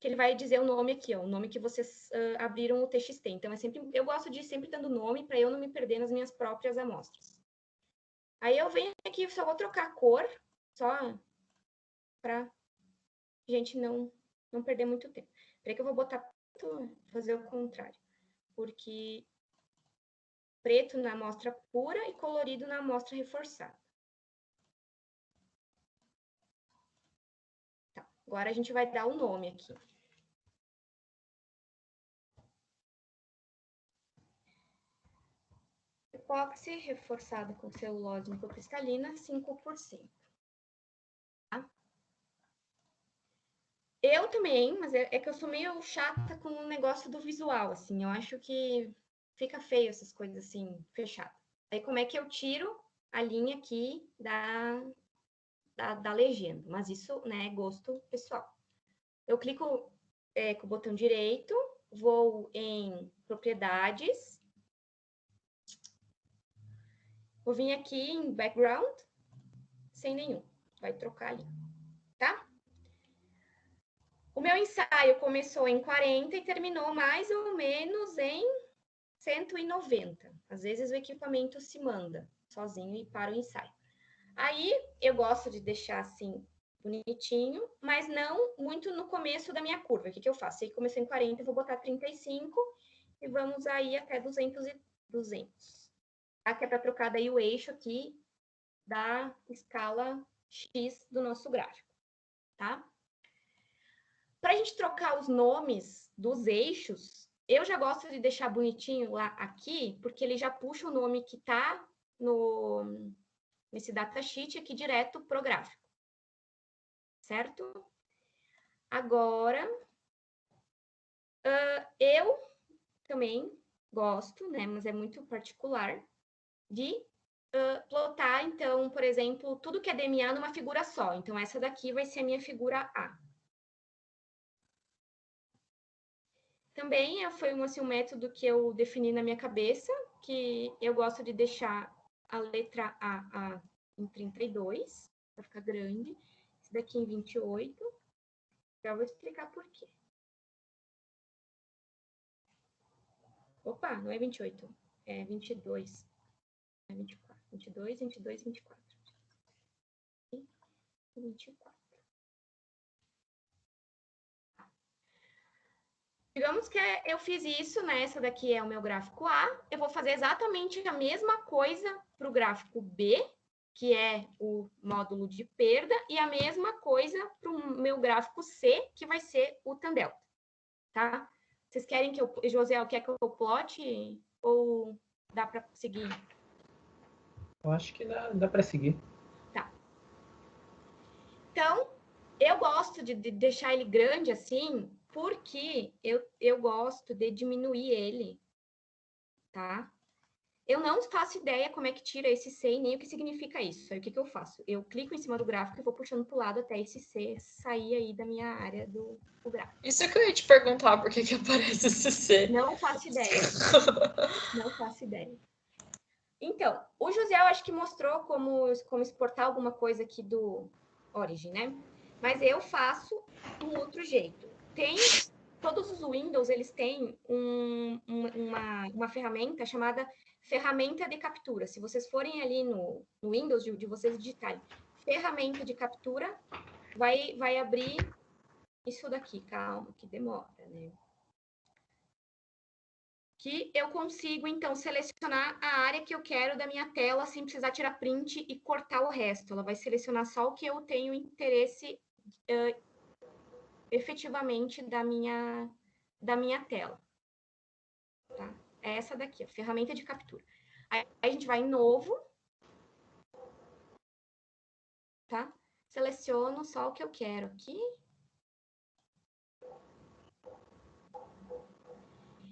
[SPEAKER 2] que ele vai dizer o nome aqui, ó, o nome que vocês abriram o TXT. Então, eu gosto de ir sempre dando nome para eu não me perder nas minhas próprias amostras. Aí eu venho aqui, só vou trocar a cor, só para a gente não perder muito tempo. Peraí que eu vou botar, fazer o contrário, porque preto na amostra pura e colorido na amostra reforçada. Tá, agora a gente vai dar o nome aqui. Epóxi reforçada com celulose microcristalina, 5%. Tá? Eu também, mas é que eu sou meio chata com o negócio do visual, assim. Eu acho que fica feio essas coisas assim, fechado. Aí como é que eu tiro a linha aqui da legenda? Mas isso, né, é gosto pessoal. Eu clico com o botão direito, vou em propriedades, vou vir aqui em background, sem nenhum, vai trocar ali, tá? O meu ensaio começou em 40 e terminou mais ou menos em 190. Às vezes o equipamento se manda sozinho e para o ensaio. Aí eu gosto de deixar assim bonitinho, mas não muito no começo da minha curva. O que eu faço? Se começou em 40, eu vou botar 35 e vamos aí até 200 e 200. Aqui é para trocar daí o eixo aqui da escala X do nosso gráfico, tá? Para a gente trocar os nomes dos eixos, eu já gosto de deixar bonitinho lá aqui, porque ele já puxa o nome que está nesse datasheet aqui direto pro gráfico, certo? Agora, eu também gosto, né, mas é muito particular, de plotar, então, por exemplo, tudo que é DMA numa figura só. Então, essa daqui vai ser a minha figura A. Também foi assim, um método que eu defini na minha cabeça, que eu gosto de deixar a letra A em 32, para ficar grande. Esse daqui em 28. Já vou explicar por quê. Opa, não é 28, é 22. É 24. 22, 22, 24. E 24. Digamos que eu fiz isso, né? Essa daqui é o meu gráfico A. Eu vou fazer exatamente a mesma coisa para o gráfico B, que é o módulo de perda, e a mesma coisa para o meu gráfico C, que vai ser o tan delta, tá? Vocês querem que eu, José, quer que eu plote ou dá para seguir?
[SPEAKER 1] Eu acho que dá para seguir.
[SPEAKER 2] Tá. Então, eu gosto de deixar ele grande assim, porque eu gosto de diminuir ele, tá? Eu não faço ideia como é que tira esse C e nem o que significa isso. Aí o que eu faço? Eu clico em cima do gráfico e vou puxando para o lado até esse C sair aí da minha área do gráfico.
[SPEAKER 3] Isso que eu ia te perguntar, por que aparece esse C?
[SPEAKER 2] Não faço ideia. Não faço ideia. Então, o José, eu acho que mostrou como exportar alguma coisa aqui do Origin, né? Mas eu faço um outro jeito. Todos os Windows, eles têm uma ferramenta chamada ferramenta de captura. Se vocês forem ali no Windows, de vocês digitarem ferramenta de captura, vai abrir isso daqui. Calma, que demora, né? Que eu consigo, então, selecionar a área que eu quero da minha tela sem precisar tirar print e cortar o resto. Ela vai selecionar só o que eu tenho interesse efetivamente da minha tela. Tá? É essa daqui, a ferramenta de captura. Aí a gente vai em novo, tá? Seleciono só o que eu quero aqui.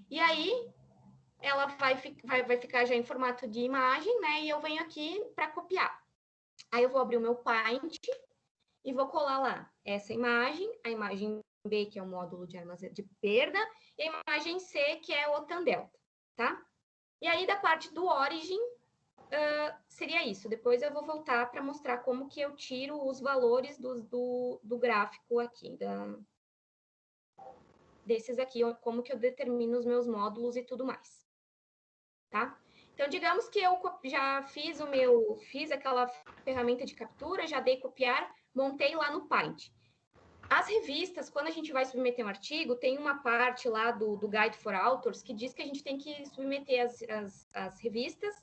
[SPEAKER 2] E aí, ela vai ficar já em formato de imagem, né? E eu venho aqui para copiar. Aí eu vou abrir o meu Paint e vou colar lá essa imagem, a imagem B, que é o módulo de armazenamento de perda, e a imagem C, que é o tan delta, tá? E aí, da parte do Origin, seria isso. Depois eu vou voltar para mostrar como que eu tiro os valores do gráfico aqui, desses aqui, como que eu determino os meus módulos e tudo mais, tá? Então, digamos que eu já fiz aquela ferramenta de captura, já dei copiar, montei lá no Paint. As revistas, quando a gente vai submeter um artigo, tem uma parte lá do Guide for Authors que diz que a gente tem que submeter as revistas,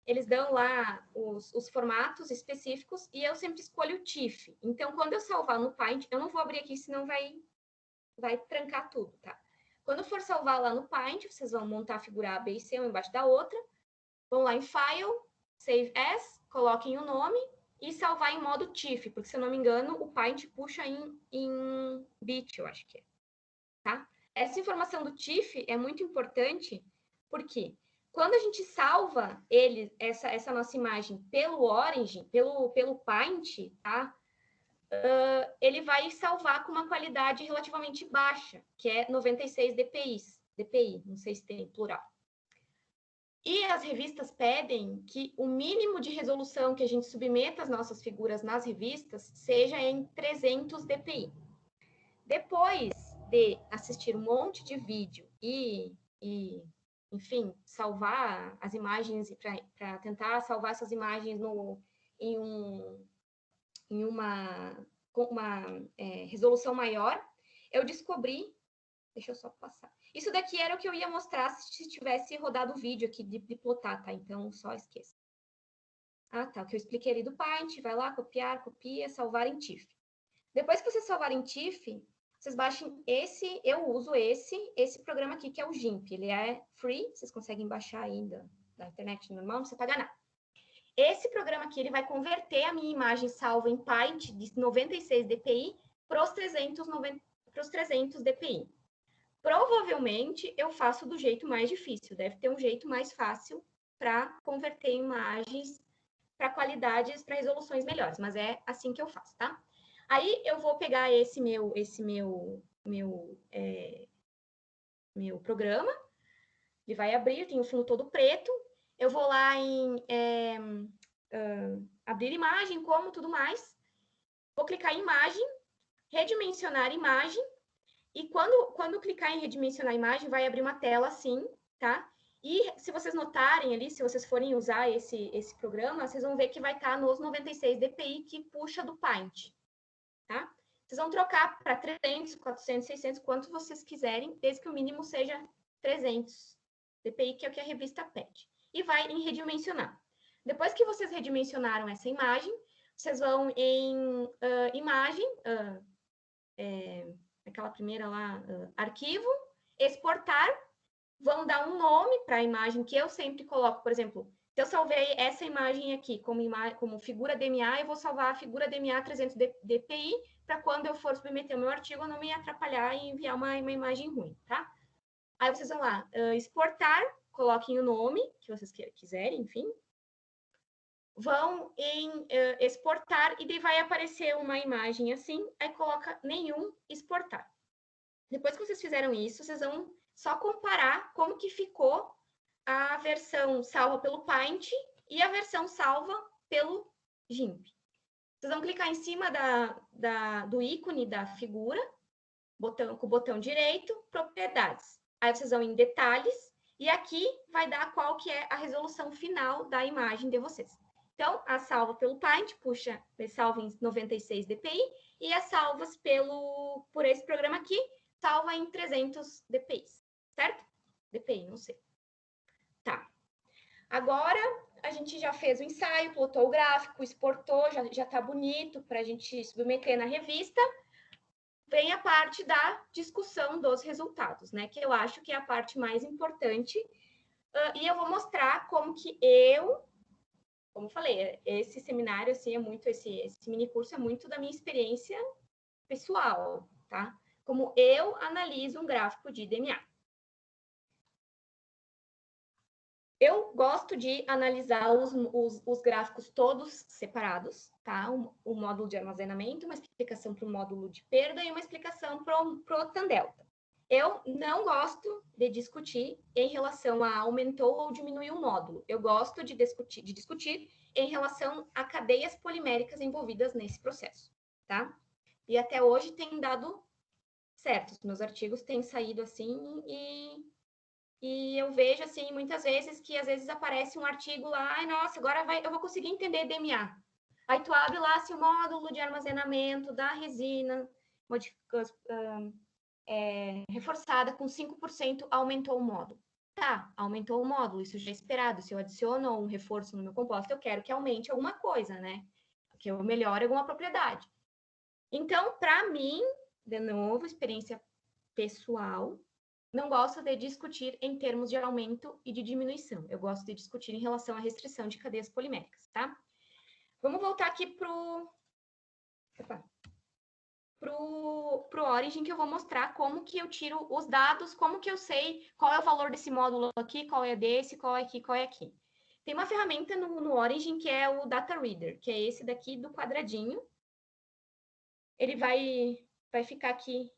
[SPEAKER 2] eles dão lá os formatos específicos e eu sempre escolho o TIFF. Então, quando eu salvar no Paint, eu não vou abrir aqui, senão vai trancar tudo, tá? Quando for salvar lá no Paint, vocês vão montar a figura A, B e C, uma embaixo da outra, vão lá em File, Save As, coloquem o nome e salvar em modo TIFF, porque, se eu não me engano, o Paint puxa em bit, eu acho que é, tá? Essa informação do TIFF é muito importante, porque quando a gente salva essa nossa imagem pelo Origin, pelo Paint, tá? Ele vai salvar com uma qualidade relativamente baixa, que é 96 DPI, não sei se tem plural. E as revistas pedem que o mínimo de resolução que a gente submeta as nossas figuras nas revistas seja em 300 DPI. Depois de assistir um monte de vídeo e enfim, salvar as imagens para tentar salvar essas imagens em uma resolução maior, eu descobri, deixa eu só passar. Isso daqui era o que eu ia mostrar se tivesse rodado o vídeo aqui de plotar, tá? Então, só esqueça. Ah, tá, o que eu expliquei ali do Paint, vai lá, copiar, copia, salvar em TIFF. Depois que vocês salvarem em TIFF, vocês baixem eu uso esse programa aqui, que é o GIMP. Ele é free, vocês conseguem baixar ainda da internet normal, não precisa pagar nada. Esse programa aqui, ele vai converter a minha imagem salva em Paint de 96 dpi para os 300 dpi. Provavelmente, eu faço do jeito mais difícil. Deve ter um jeito mais fácil para converter imagens para qualidades, para resoluções melhores. Mas é assim que eu faço, tá? Aí, eu vou pegar esse meu programa. Ele vai abrir, tem o fundo todo preto. Eu vou lá em abrir imagem, como, tudo mais. Vou clicar em imagem, redimensionar imagem. E quando clicar em redimensionar imagem, vai abrir uma tela assim, tá? E se vocês notarem ali, se vocês forem usar esse programa, vocês vão ver que vai estar nos 96 dpi que puxa do Paint, tá? Vocês vão trocar para 300, 400, 600, quanto vocês quiserem, desde que o mínimo seja 300 dpi, que é o que a revista pede. E vai em redimensionar. Depois que vocês redimensionaram essa imagem, vocês vão em imagem, aquela primeira lá, arquivo, exportar, vão dar um nome para a imagem que eu sempre coloco, por exemplo, se eu salvei essa imagem aqui como figura DMA, eu vou salvar a figura DMA 300 dpi, para quando eu for submeter o meu artigo, eu não me atrapalhar e enviar uma imagem ruim, tá? Aí vocês vão lá, exportar, coloquem o nome que vocês quiserem, enfim. Vão em exportar e daí vai aparecer uma imagem assim, aí coloca nenhum exportar. Depois que vocês fizeram isso, vocês vão só comparar como que ficou a versão salva pelo Paint e a versão salva pelo GIMP. Vocês vão clicar em cima do ícone da figura, com o botão direito, propriedades. Aí vocês vão em detalhes e aqui vai dar qual que é a resolução final da imagem de vocês. Então, a salva pelo Paint puxa, salva em 96 dpi e as salvas por esse programa aqui salva em 300 dpi, certo? dpi, não sei. Tá. Agora, a gente já fez o ensaio, plotou o gráfico, exportou, já tá bonito para a gente submeter na revista. Vem a parte da discussão dos resultados, né? Que eu acho que é a parte mais importante. E eu vou mostrar como que como eu falei, esse seminário, assim, é muito, esse mini curso é muito da minha experiência pessoal, tá? Como eu analiso um gráfico de DMA. Eu gosto de analisar os gráficos todos separados, tá? O módulo de armazenamento, uma explicação para o módulo de perda e uma explicação para o TAN-delta. Eu não gosto de discutir em relação a aumentou ou diminuiu o módulo. Eu gosto de discutir em relação a cadeias poliméricas envolvidas nesse processo, tá? E até hoje tem dado certo. Os meus artigos têm saído assim e eu vejo, assim, muitas vezes que às vezes aparece um artigo lá, ai, nossa, agora eu vou conseguir entender DMA. Aí tu abre lá, se o módulo de armazenamento da resina reforçada com 5% aumentou o módulo. Tá, aumentou o módulo, isso já é esperado. Se eu adiciono um reforço no meu composto, eu quero que aumente alguma coisa, né? Que eu melhore alguma propriedade. Então, para mim, de novo, experiência pessoal, não gosto de discutir em termos de aumento e de diminuição. Eu gosto de discutir em relação à restrição de cadeias poliméricas, tá? Vamos voltar aqui pro Origin, que eu vou mostrar como que eu tiro os dados, como que eu sei qual é o valor desse módulo aqui, qual é desse, qual é aqui, qual é aqui. Tem uma ferramenta no Origin que é o Data Reader, que é esse daqui do quadradinho. Ele vai ficar aqui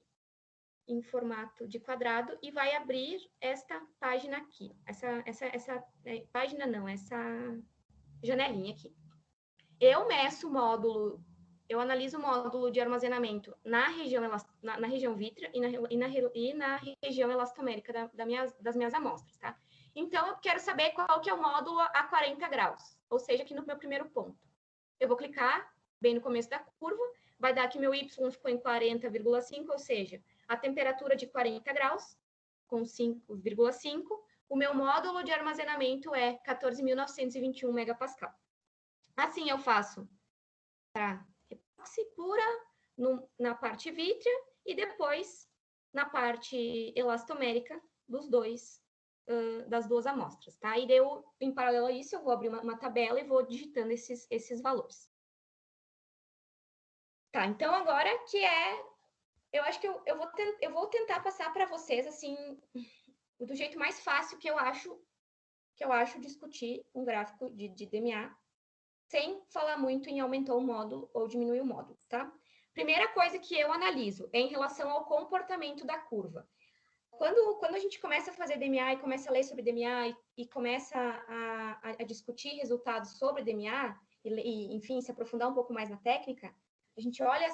[SPEAKER 2] em formato de quadrado e vai abrir esta página aqui. Essa página não, essa janelinha aqui. Eu meço o módulo, eu analiso o módulo de armazenamento na região vítrea e na região elastomérica das minhas amostras, tá? Então, eu quero saber qual que é o módulo a 40 graus, ou seja, aqui no meu primeiro ponto. Eu vou clicar bem no começo da curva, vai dar que meu y ficou em 40,5, ou seja, a temperatura de 40 graus, com 5,5, o meu módulo de armazenamento é 14.921 megapascal. Assim eu faço para epóxi pura na parte vítrea e depois na parte elastomérica das duas amostras, tá? E em paralelo a isso, eu vou abrir uma tabela e vou digitando esses valores. Tá, então agora eu acho que eu vou tentar passar para vocês, assim, do jeito mais fácil que eu acho discutir um gráfico de DMA, sem falar muito em aumentar o módulo ou diminuir o módulo, tá? Primeira coisa que eu analiso é em relação ao comportamento da curva. Quando a gente começa a fazer DMA e começa a ler sobre DMA e começa a discutir resultados sobre DMA, enfim, se aprofundar um pouco mais na técnica, a gente olha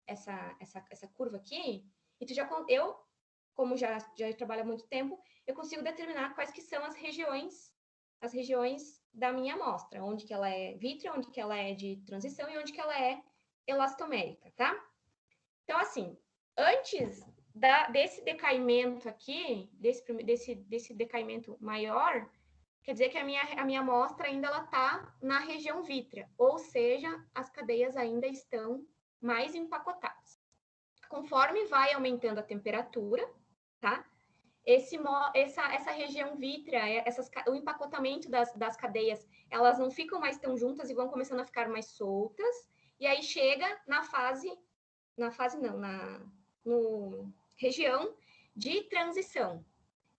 [SPEAKER 2] essa curva aqui, e eu, como já trabalho há muito tempo, eu consigo determinar quais que são as regiões da minha amostra, onde que ela é vítrea, onde que ela é de transição e onde que ela é elastomérica, tá? Então, assim, antes desse decaimento aqui, desse decaimento maior, quer dizer que a minha amostra ainda ela está na região vítrea, ou seja, as cadeias ainda estão mais empacotadas. Conforme vai aumentando a temperatura, tá? Essa região vítrea, o empacotamento das cadeias, elas não ficam mais tão juntas e vão começando a ficar mais soltas, e aí chega na região de transição,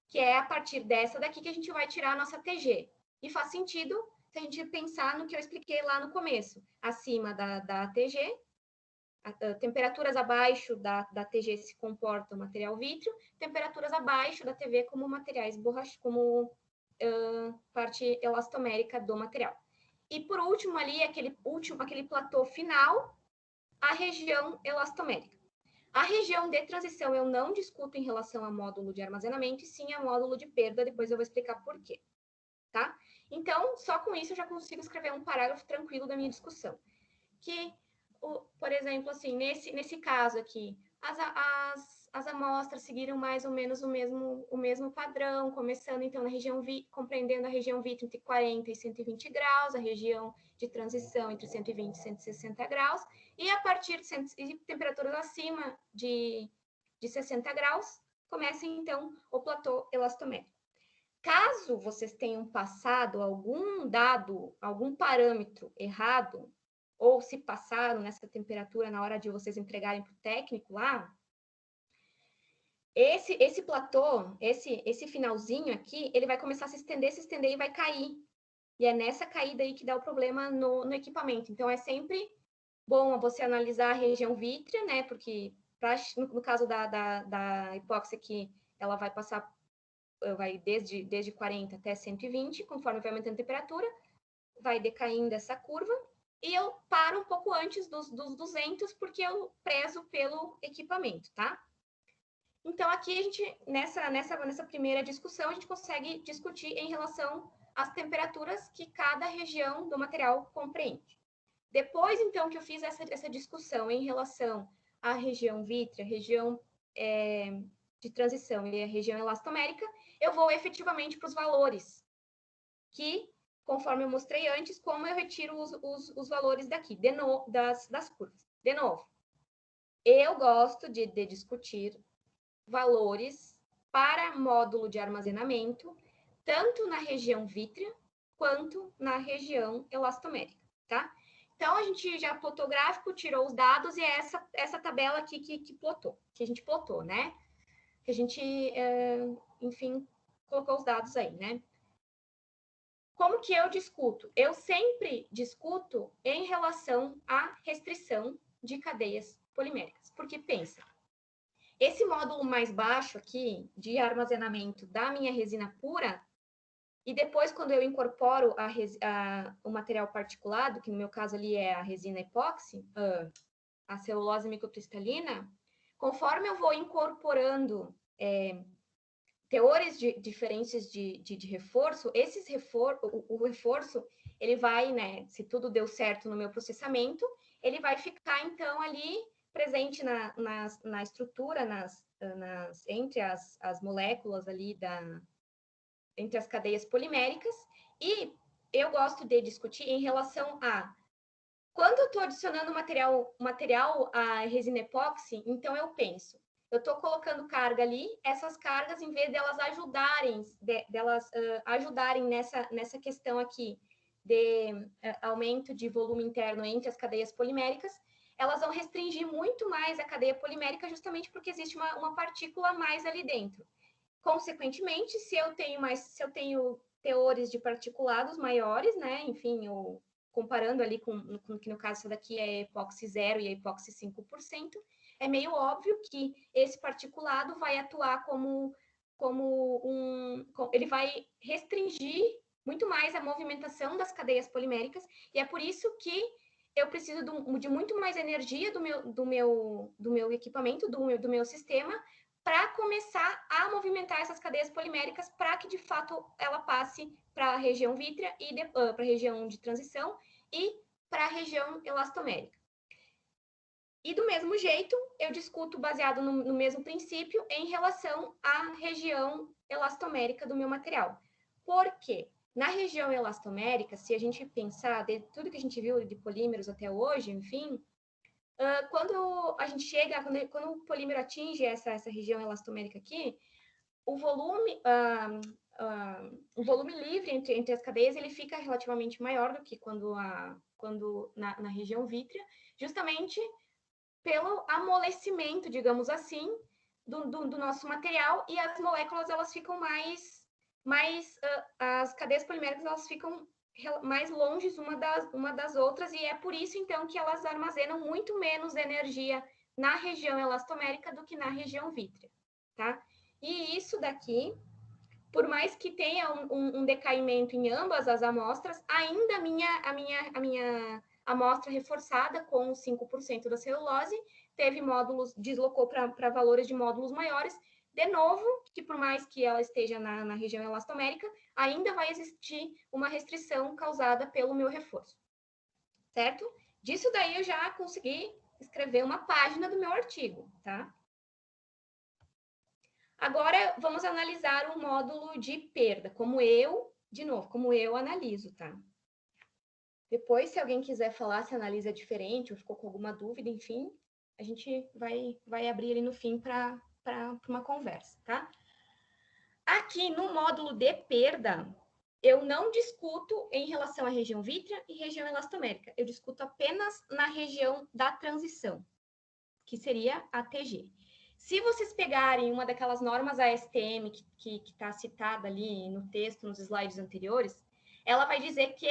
[SPEAKER 2] que é a partir dessa daqui que a gente vai tirar a nossa TG. E faz sentido se a gente pensar no que eu expliquei lá no começo. Acima da TG, temperaturas abaixo da TG se comporta o material vítreo, temperaturas abaixo da TV como materiais como parte elastomérica do material. E por último ali, aquele platô final, a região elastomérica. A região de transição eu não discuto em relação a módulo de armazenamento, e sim a módulo de perda, depois eu vou explicar por quê, tá? Então, só com isso eu já consigo escrever um parágrafo tranquilo da minha discussão. Que, por exemplo, assim, nesse caso aqui, as amostras seguiram mais ou menos o mesmo padrão, começando então compreendendo a região vítrea entre 40 e 120 graus, a região de transição entre 120 e 160 graus, e a partir de temperaturas acima de 60 graus, começa então o platô elastomérico. Caso vocês tenham passado algum parâmetro errado, ou se passaram nessa temperatura na hora de vocês entregarem para o técnico lá, esse platô, esse finalzinho aqui, ele vai começar a se estender e vai cair. E é nessa caída aí que dá o problema no equipamento. Então, é sempre bom você analisar a região vítrea, né? Porque no caso da epóxi aqui, ela vai passar desde 40 até 120, conforme vai aumentando a temperatura, vai decaindo essa curva, e eu paro um pouco antes dos 200, porque eu prezo pelo equipamento, tá? Então, aqui a gente, nessa primeira discussão, a gente consegue discutir em relação às temperaturas que cada região do material compreende. Depois, então, que eu fiz essa discussão em relação à região vítrea, região de transição e a região elastomérica, eu vou efetivamente para os valores, que, conforme eu mostrei antes, como eu retiro os valores daqui, das curvas. De novo, eu gosto de discutir valores para módulo de armazenamento, tanto na região vítrea, quanto na região elastomérica, tá? Então, a gente já plotou o gráfico, tirou os dados, e é essa tabela aqui que a gente plotou, né? Que a gente, enfim, colocou os dados aí, né? Como que eu discuto? Eu sempre discuto em relação à restrição de cadeias poliméricas. Porque, pensa, esse módulo mais baixo aqui, de armazenamento da minha resina pura, e depois, quando eu incorporo o material particulado, que no meu caso ali é a resina epóxi, a celulose microcristalina, conforme eu vou incorporando teores diferentes de reforço, o reforço, ele vai, né, se tudo deu certo no meu processamento, ele vai ficar, então, ali presente na estrutura, entre as moléculas ali, entre as cadeias poliméricas, e eu gosto de discutir em relação a quando eu estou adicionando material à resina epóxi, então eu penso, eu estou colocando carga ali, essas cargas, em vez delas ajudarem nessa questão aqui de aumento de volume interno entre as cadeias poliméricas, elas vão restringir muito mais a cadeia polimérica justamente porque existe uma partícula a mais ali dentro. Consequentemente, se eu tenho teores de particulados maiores, né, enfim, comparando ali que no caso essa daqui é epóxi 0 e a epóxi 5%, é meio óbvio que esse particulado vai atuar ele vai restringir muito mais a movimentação das cadeias poliméricas, e é por isso que eu preciso de muito mais energia do meu equipamento, do meu sistema, para começar a movimentar essas cadeias poliméricas para que, de fato, ela passe para a região vítrea e para a região de transição e para a região elastomérica. E do mesmo jeito, eu discuto baseado no mesmo princípio em relação à região elastomérica do meu material. Por quê? Na região elastomérica, se a gente pensar de tudo que a gente viu de polímeros até hoje, enfim, quando a gente chega, quando o polímero atinge essa região elastomérica aqui, o volume livre entre as cadeias ele fica relativamente maior do que quando na região vítrea, justamente pelo amolecimento, digamos assim, do nosso material, e as moléculas elas ficam as cadeias poliméricas elas ficam mais longe uma das outras, e é por isso, então, que elas armazenam muito menos energia na região elastomérica do que na região vítrea, tá? E isso daqui, por mais que tenha um decaimento em ambas as amostras, ainda a minha amostra reforçada com 5% da celulose teve módulos, deslocou para valores de módulos maiores. De novo, que por mais que ela esteja na região elastomérica, ainda vai existir uma restrição causada pelo meu reforço, certo? Disso daí eu já consegui escrever uma página do meu artigo, tá? Agora, vamos analisar o módulo de perda, como eu analiso, tá? Depois, se alguém quiser falar se analisa diferente ou ficou com alguma dúvida, enfim, a gente vai abrir ele no fim para uma conversa, tá? Aqui no módulo de perda, eu não discuto em relação à região vítrea e região elastomérica. Eu discuto apenas na região da transição, que seria a TG. Se vocês pegarem uma daquelas normas ASTM que está citada ali no texto, nos slides anteriores, ela vai dizer que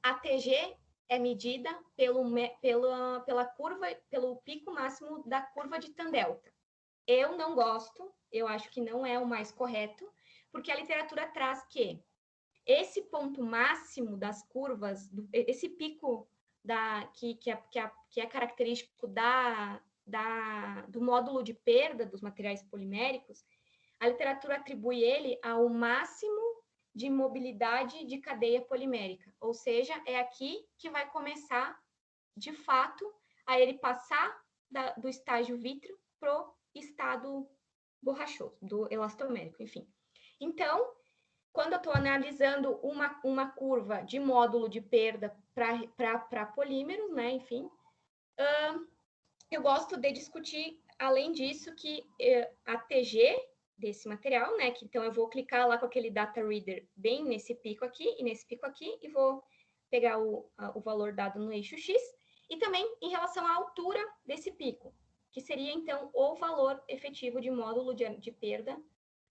[SPEAKER 2] a TG é medida pela curva, pelo pico máximo da curva de tan-delta. Eu não gosto, eu acho que não é o mais correto, porque a literatura traz que esse ponto máximo das curvas, esse pico que é característico do módulo de perda dos materiais poliméricos, a literatura atribui ele ao máximo de mobilidade de cadeia polimérica, ou seja, é aqui que vai começar, de fato, a ele passar do estágio vítreo para o estado borrachoso, do elastomérico, enfim. Então, quando eu estou analisando uma curva de módulo de perda para polímeros, né, enfim, eu gosto de discutir, além disso, que a TG desse material, né, que então eu vou clicar lá com aquele data reader bem nesse pico aqui e nesse pico aqui, e vou pegar o valor dado no eixo X, e também em relação à altura desse pico, que seria, então, o valor efetivo de módulo de perda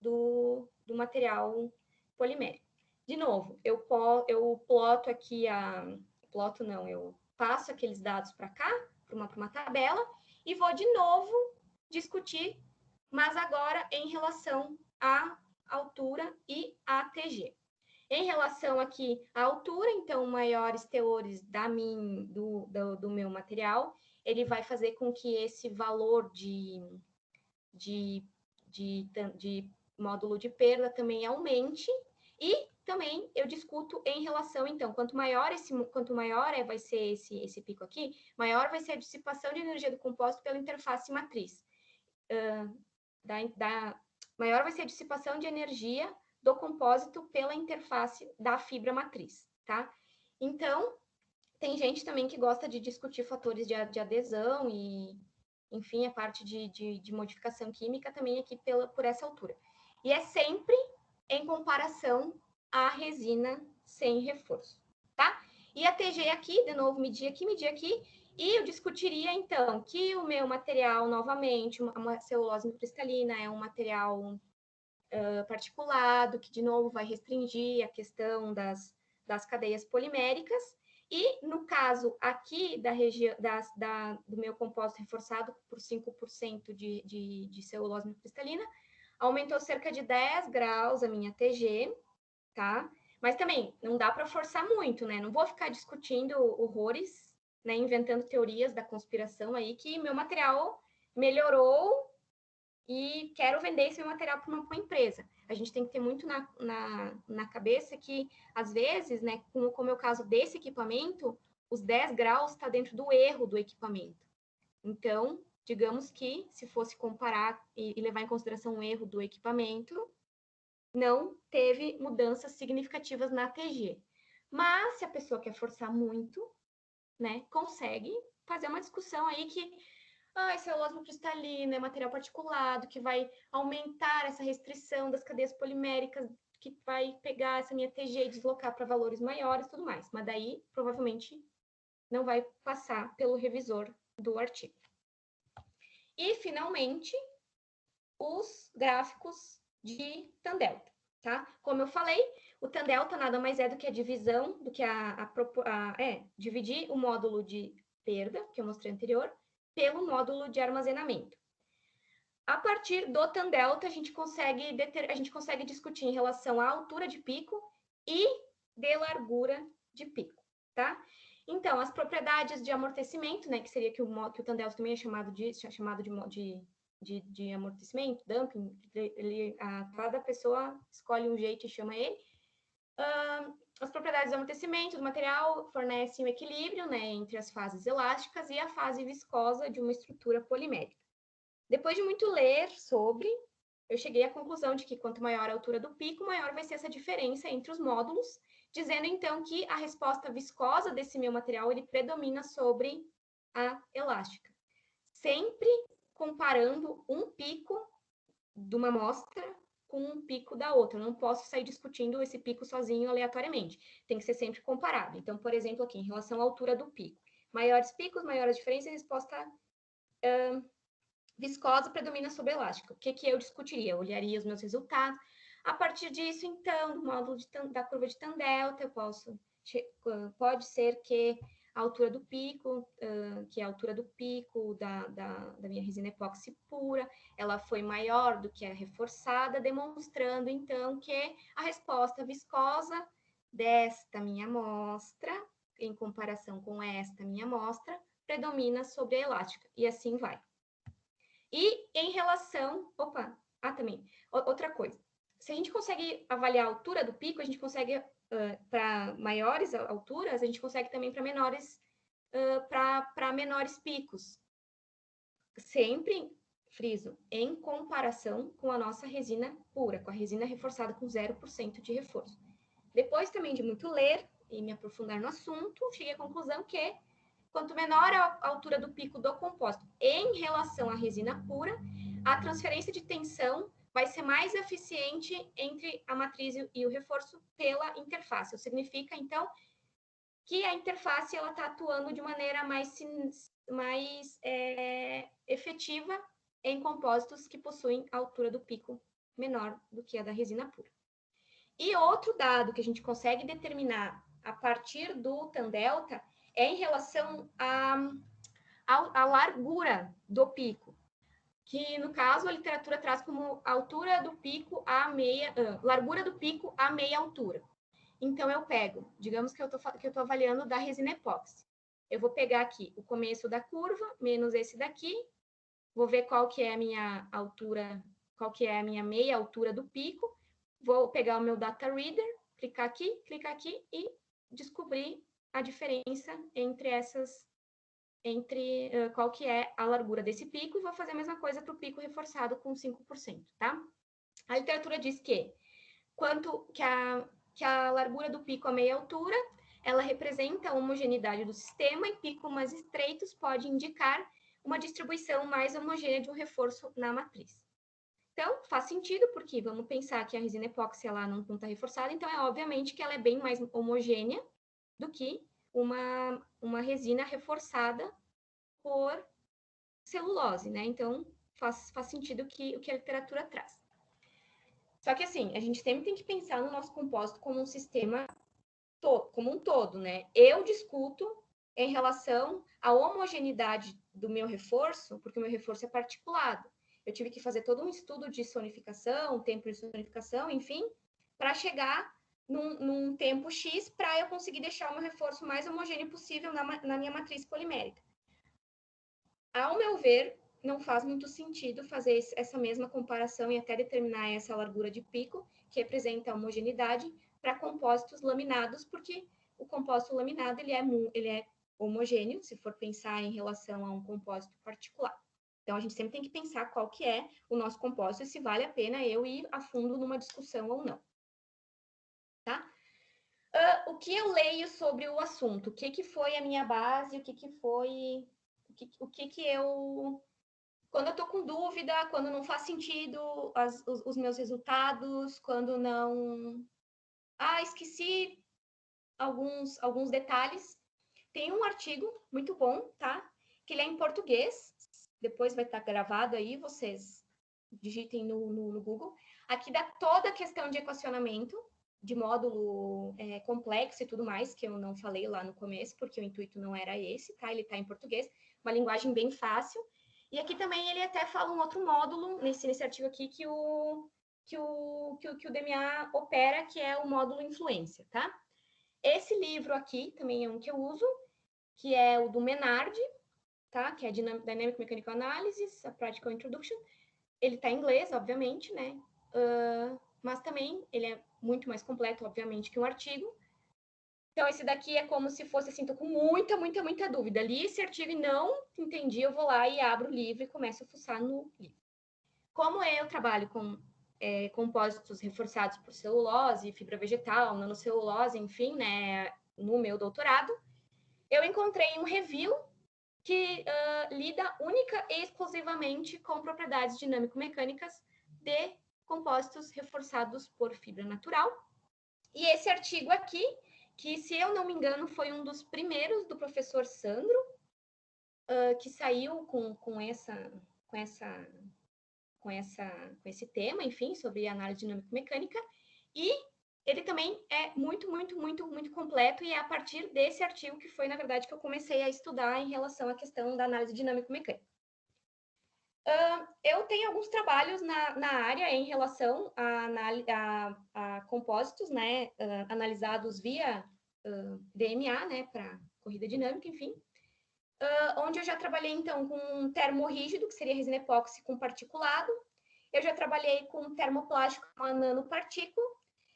[SPEAKER 2] do material polimérico. De novo, eu ploto aqui eu passo aqueles dados para cá, para uma tabela, e vou de novo discutir, mas agora em relação à altura e à TG. Em relação aqui à altura, então, maiores teores do meu material, ele vai fazer com que esse valor de módulo de perda também aumente, e também eu discuto em relação, então, quanto maior vai ser esse pico aqui, maior vai ser a dissipação de energia do compósito pela interface matriz. Maior vai ser a dissipação de energia do compósito pela interface da fibra matriz, tá? Então, tem gente também que gosta de discutir fatores de adesão e, enfim, a parte de modificação química também aqui por essa altura. E é sempre em comparação à resina sem reforço, tá? E a TG aqui, de novo, medir aqui, e eu discutiria, então, que o meu material, novamente, uma celulose cristalina é um material particulado, que, de novo, vai restringir a questão das cadeias poliméricas, e no caso aqui do meu compósito reforçado por 5% de celulose cristalina, aumentou cerca de 10 graus a minha TG, tá? Mas também não dá para forçar muito, né? Não vou ficar discutindo horrores, né? Inventando teorias da conspiração aí, que meu material melhorou e quero vender esse meu material para uma empresa. A gente tem que ter muito na cabeça que, às vezes, né, como é o caso desse equipamento, os 10 graus está dentro do erro do equipamento. Então, digamos que, se fosse comparar e levar em consideração o erro do equipamento, não teve mudanças significativas na TG. Mas, se a pessoa quer forçar muito, né, consegue fazer uma discussão aí que celulose cristalina é material particulado, que vai aumentar essa restrição das cadeias poliméricas, que vai pegar essa minha TG e deslocar para valores maiores e tudo mais. Mas daí, provavelmente, não vai passar pelo revisor do artigo. E, finalmente, os gráficos de tan-delta, tá? Como eu falei, o tan-delta nada mais é do que a divisão, do que dividir o módulo de perda, que eu mostrei anterior, pelo módulo de armazenamento. A partir do tan-delta, a gente consegue discutir em relação à altura de pico e de largura de pico, tá? Então, as propriedades de amortecimento, né, que seria que o tan-delta também é chamado de amortecimento, dumping, cada pessoa escolhe um jeito e chama ele. As propriedades de amortecimento do material fornecem um equilíbrio, né, entre as fases elásticas e a fase viscosa de uma estrutura polimérica. Depois de muito ler sobre, eu cheguei à conclusão de que quanto maior a altura do pico, maior vai ser essa diferença entre os módulos, dizendo então que a resposta viscosa desse meu material ele predomina sobre a elástica. Sempre comparando um pico de uma amostra com um pico da outra. Eu não posso sair discutindo esse pico sozinho aleatoriamente. Tem que ser sempre comparado. Então, por exemplo, aqui, em relação à altura do pico. Maiores picos, maiores diferenças, a resposta viscosa predomina sobre elástica. O que eu discutiria? Eu olharia os meus resultados. A partir disso, então, do módulo da curva de tan-delta, pode ser que a altura do pico, que é a altura do pico da minha resina epóxi pura, ela foi maior do que a reforçada, demonstrando, então, que a resposta viscosa desta minha amostra, em comparação com esta minha amostra, predomina sobre a elástica, e assim vai. E em relação... também, outra coisa. Se a gente consegue avaliar a altura do pico, a gente consegue... para maiores alturas, a gente consegue também para menores picos. Sempre, friso, em comparação com a nossa resina pura, com a resina reforçada com 0% de reforço. Depois também de muito ler e me aprofundar no assunto, cheguei à conclusão que quanto menor a altura do pico do compósito em relação à resina pura, a transferência de tensão vai ser mais eficiente entre a matriz e o reforço pela interface. Isso significa, então, que a interface está atuando de maneira mais efetiva em compósitos que possuem a altura do pico menor do que a da resina pura. E outro dado que a gente consegue determinar a partir do tan-delta é em relação à largura do pico, que no caso a literatura traz como altura do pico largura do pico a meia altura. Então eu pego, digamos que eu tô avaliando da resina epóxi. Eu vou pegar aqui o começo da curva menos esse daqui, vou ver qual que é a minha altura, qual que é a minha meia altura do pico, vou pegar o meu data reader, clicar aqui e descobrir a diferença entre qual que é a largura desse pico, e vou fazer a mesma coisa para o pico reforçado com 5%, tá? A literatura diz que que a largura do pico a meia altura, ela representa a homogeneidade do sistema, e picos mais estreitos pode indicar uma distribuição mais homogênea de um reforço na matriz. Então, faz sentido, porque vamos pensar que a resina epóxi ela não está reforçada, então é obviamente que ela é bem mais homogênea do que uma resina reforçada por celulose, né? Então, faz sentido o que a literatura traz. Só que, assim, a gente sempre tem que pensar no nosso compósito como um sistema como um todo, né? Eu discuto em relação à homogeneidade do meu reforço, porque o meu reforço é particulado. Eu tive que fazer todo um estudo de sonificação, tempo de sonificação, enfim, para chegar num tempo X para eu conseguir deixar o meu reforço mais homogêneo possível na minha matriz polimérica. Ao meu ver, não faz muito sentido fazer essa mesma comparação e até determinar essa largura de pico, que representa a homogeneidade, para compósitos laminados, porque o compósito laminado ele é homogêneo, se for pensar em relação a um compósito particular. Então, a gente sempre tem que pensar qual que é o nosso compósito e se vale a pena eu ir a fundo numa discussão ou não. Tá? O que eu leio sobre o assunto? O que foi a minha base? O que foi... O que eu... Quando eu tô com dúvida, quando não faz sentido os meus resultados, quando não... esqueci alguns detalhes. Tem um artigo muito bom, tá? Que ele é em português. Depois vai estar gravado aí, vocês digitem no Google. Aqui dá toda a questão de equacionamento, de módulo complexo e tudo mais, que eu não falei lá no começo, porque o intuito não era esse, tá? Ele está em português, uma linguagem bem fácil. E aqui também ele até fala um outro módulo, nesse artigo aqui, que o DMA opera, que é o módulo influência, tá? Esse livro aqui também é um que eu uso, que é o do Menard, tá? Que é Dynamic Mechanical Analysis, a Practical Introduction. Ele está em inglês, obviamente, né? Mas também ele é muito mais completo, obviamente, que um artigo. Então, esse daqui é como se fosse assim, tô com muita dúvida. Li esse artigo e não entendi, eu vou lá e abro o livro e começo a fuçar no livro. Como eu trabalho com compósitos reforçados por celulose, fibra vegetal, nanocelulose, enfim, né, no meu doutorado, eu encontrei um review que lida única e exclusivamente com propriedades dinâmico-mecânicas de compósitos reforçados por fibra natural. E esse artigo aqui, que, se eu não me engano, foi um dos primeiros do professor Sandro, que saiu com esse tema, enfim, sobre análise dinâmico-mecânica, e ele também é muito completo, e é a partir desse artigo que foi, na verdade, que eu comecei a estudar em relação à questão da análise dinâmico-mecânica. Eu tenho alguns trabalhos na área em relação a compósitos, né, analisados via DMA, né, para corrida dinâmica, enfim, onde eu já trabalhei, então, com termorrígido, que seria resina epóxi com particulado. Eu já trabalhei com termoplástico com a nanopartícula.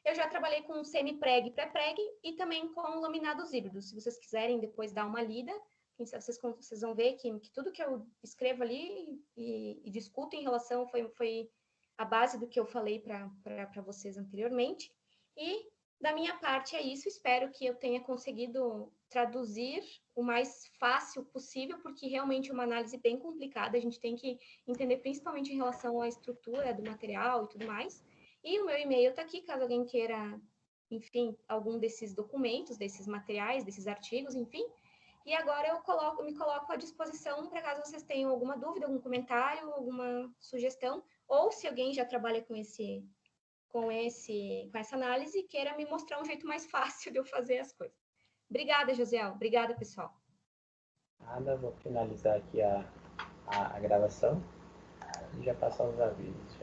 [SPEAKER 2] Eu já trabalhei com semi-preg, pré-preg e também com laminados híbridos. Se vocês quiserem depois dar uma lida, vocês vão ver que tudo que eu escrevo ali e discuto em relação foi a base do que eu falei para vocês anteriormente. E da minha parte é isso. Espero que eu tenha conseguido traduzir o mais fácil possível, porque realmente é uma análise bem complicada. A gente tem que entender principalmente em relação à estrutura do material e tudo mais. E o meu e-mail está aqui, caso alguém queira, enfim, algum desses documentos, desses materiais, desses artigos, enfim. E agora eu me coloco à disposição para caso vocês tenham alguma dúvida, algum comentário, alguma sugestão, ou se alguém já trabalha com essa análise, queira me mostrar um jeito mais fácil de eu fazer as coisas. Obrigada, Josiel. Obrigada, pessoal.
[SPEAKER 1] Nada, vou finalizar aqui a gravação e já passar os avisos.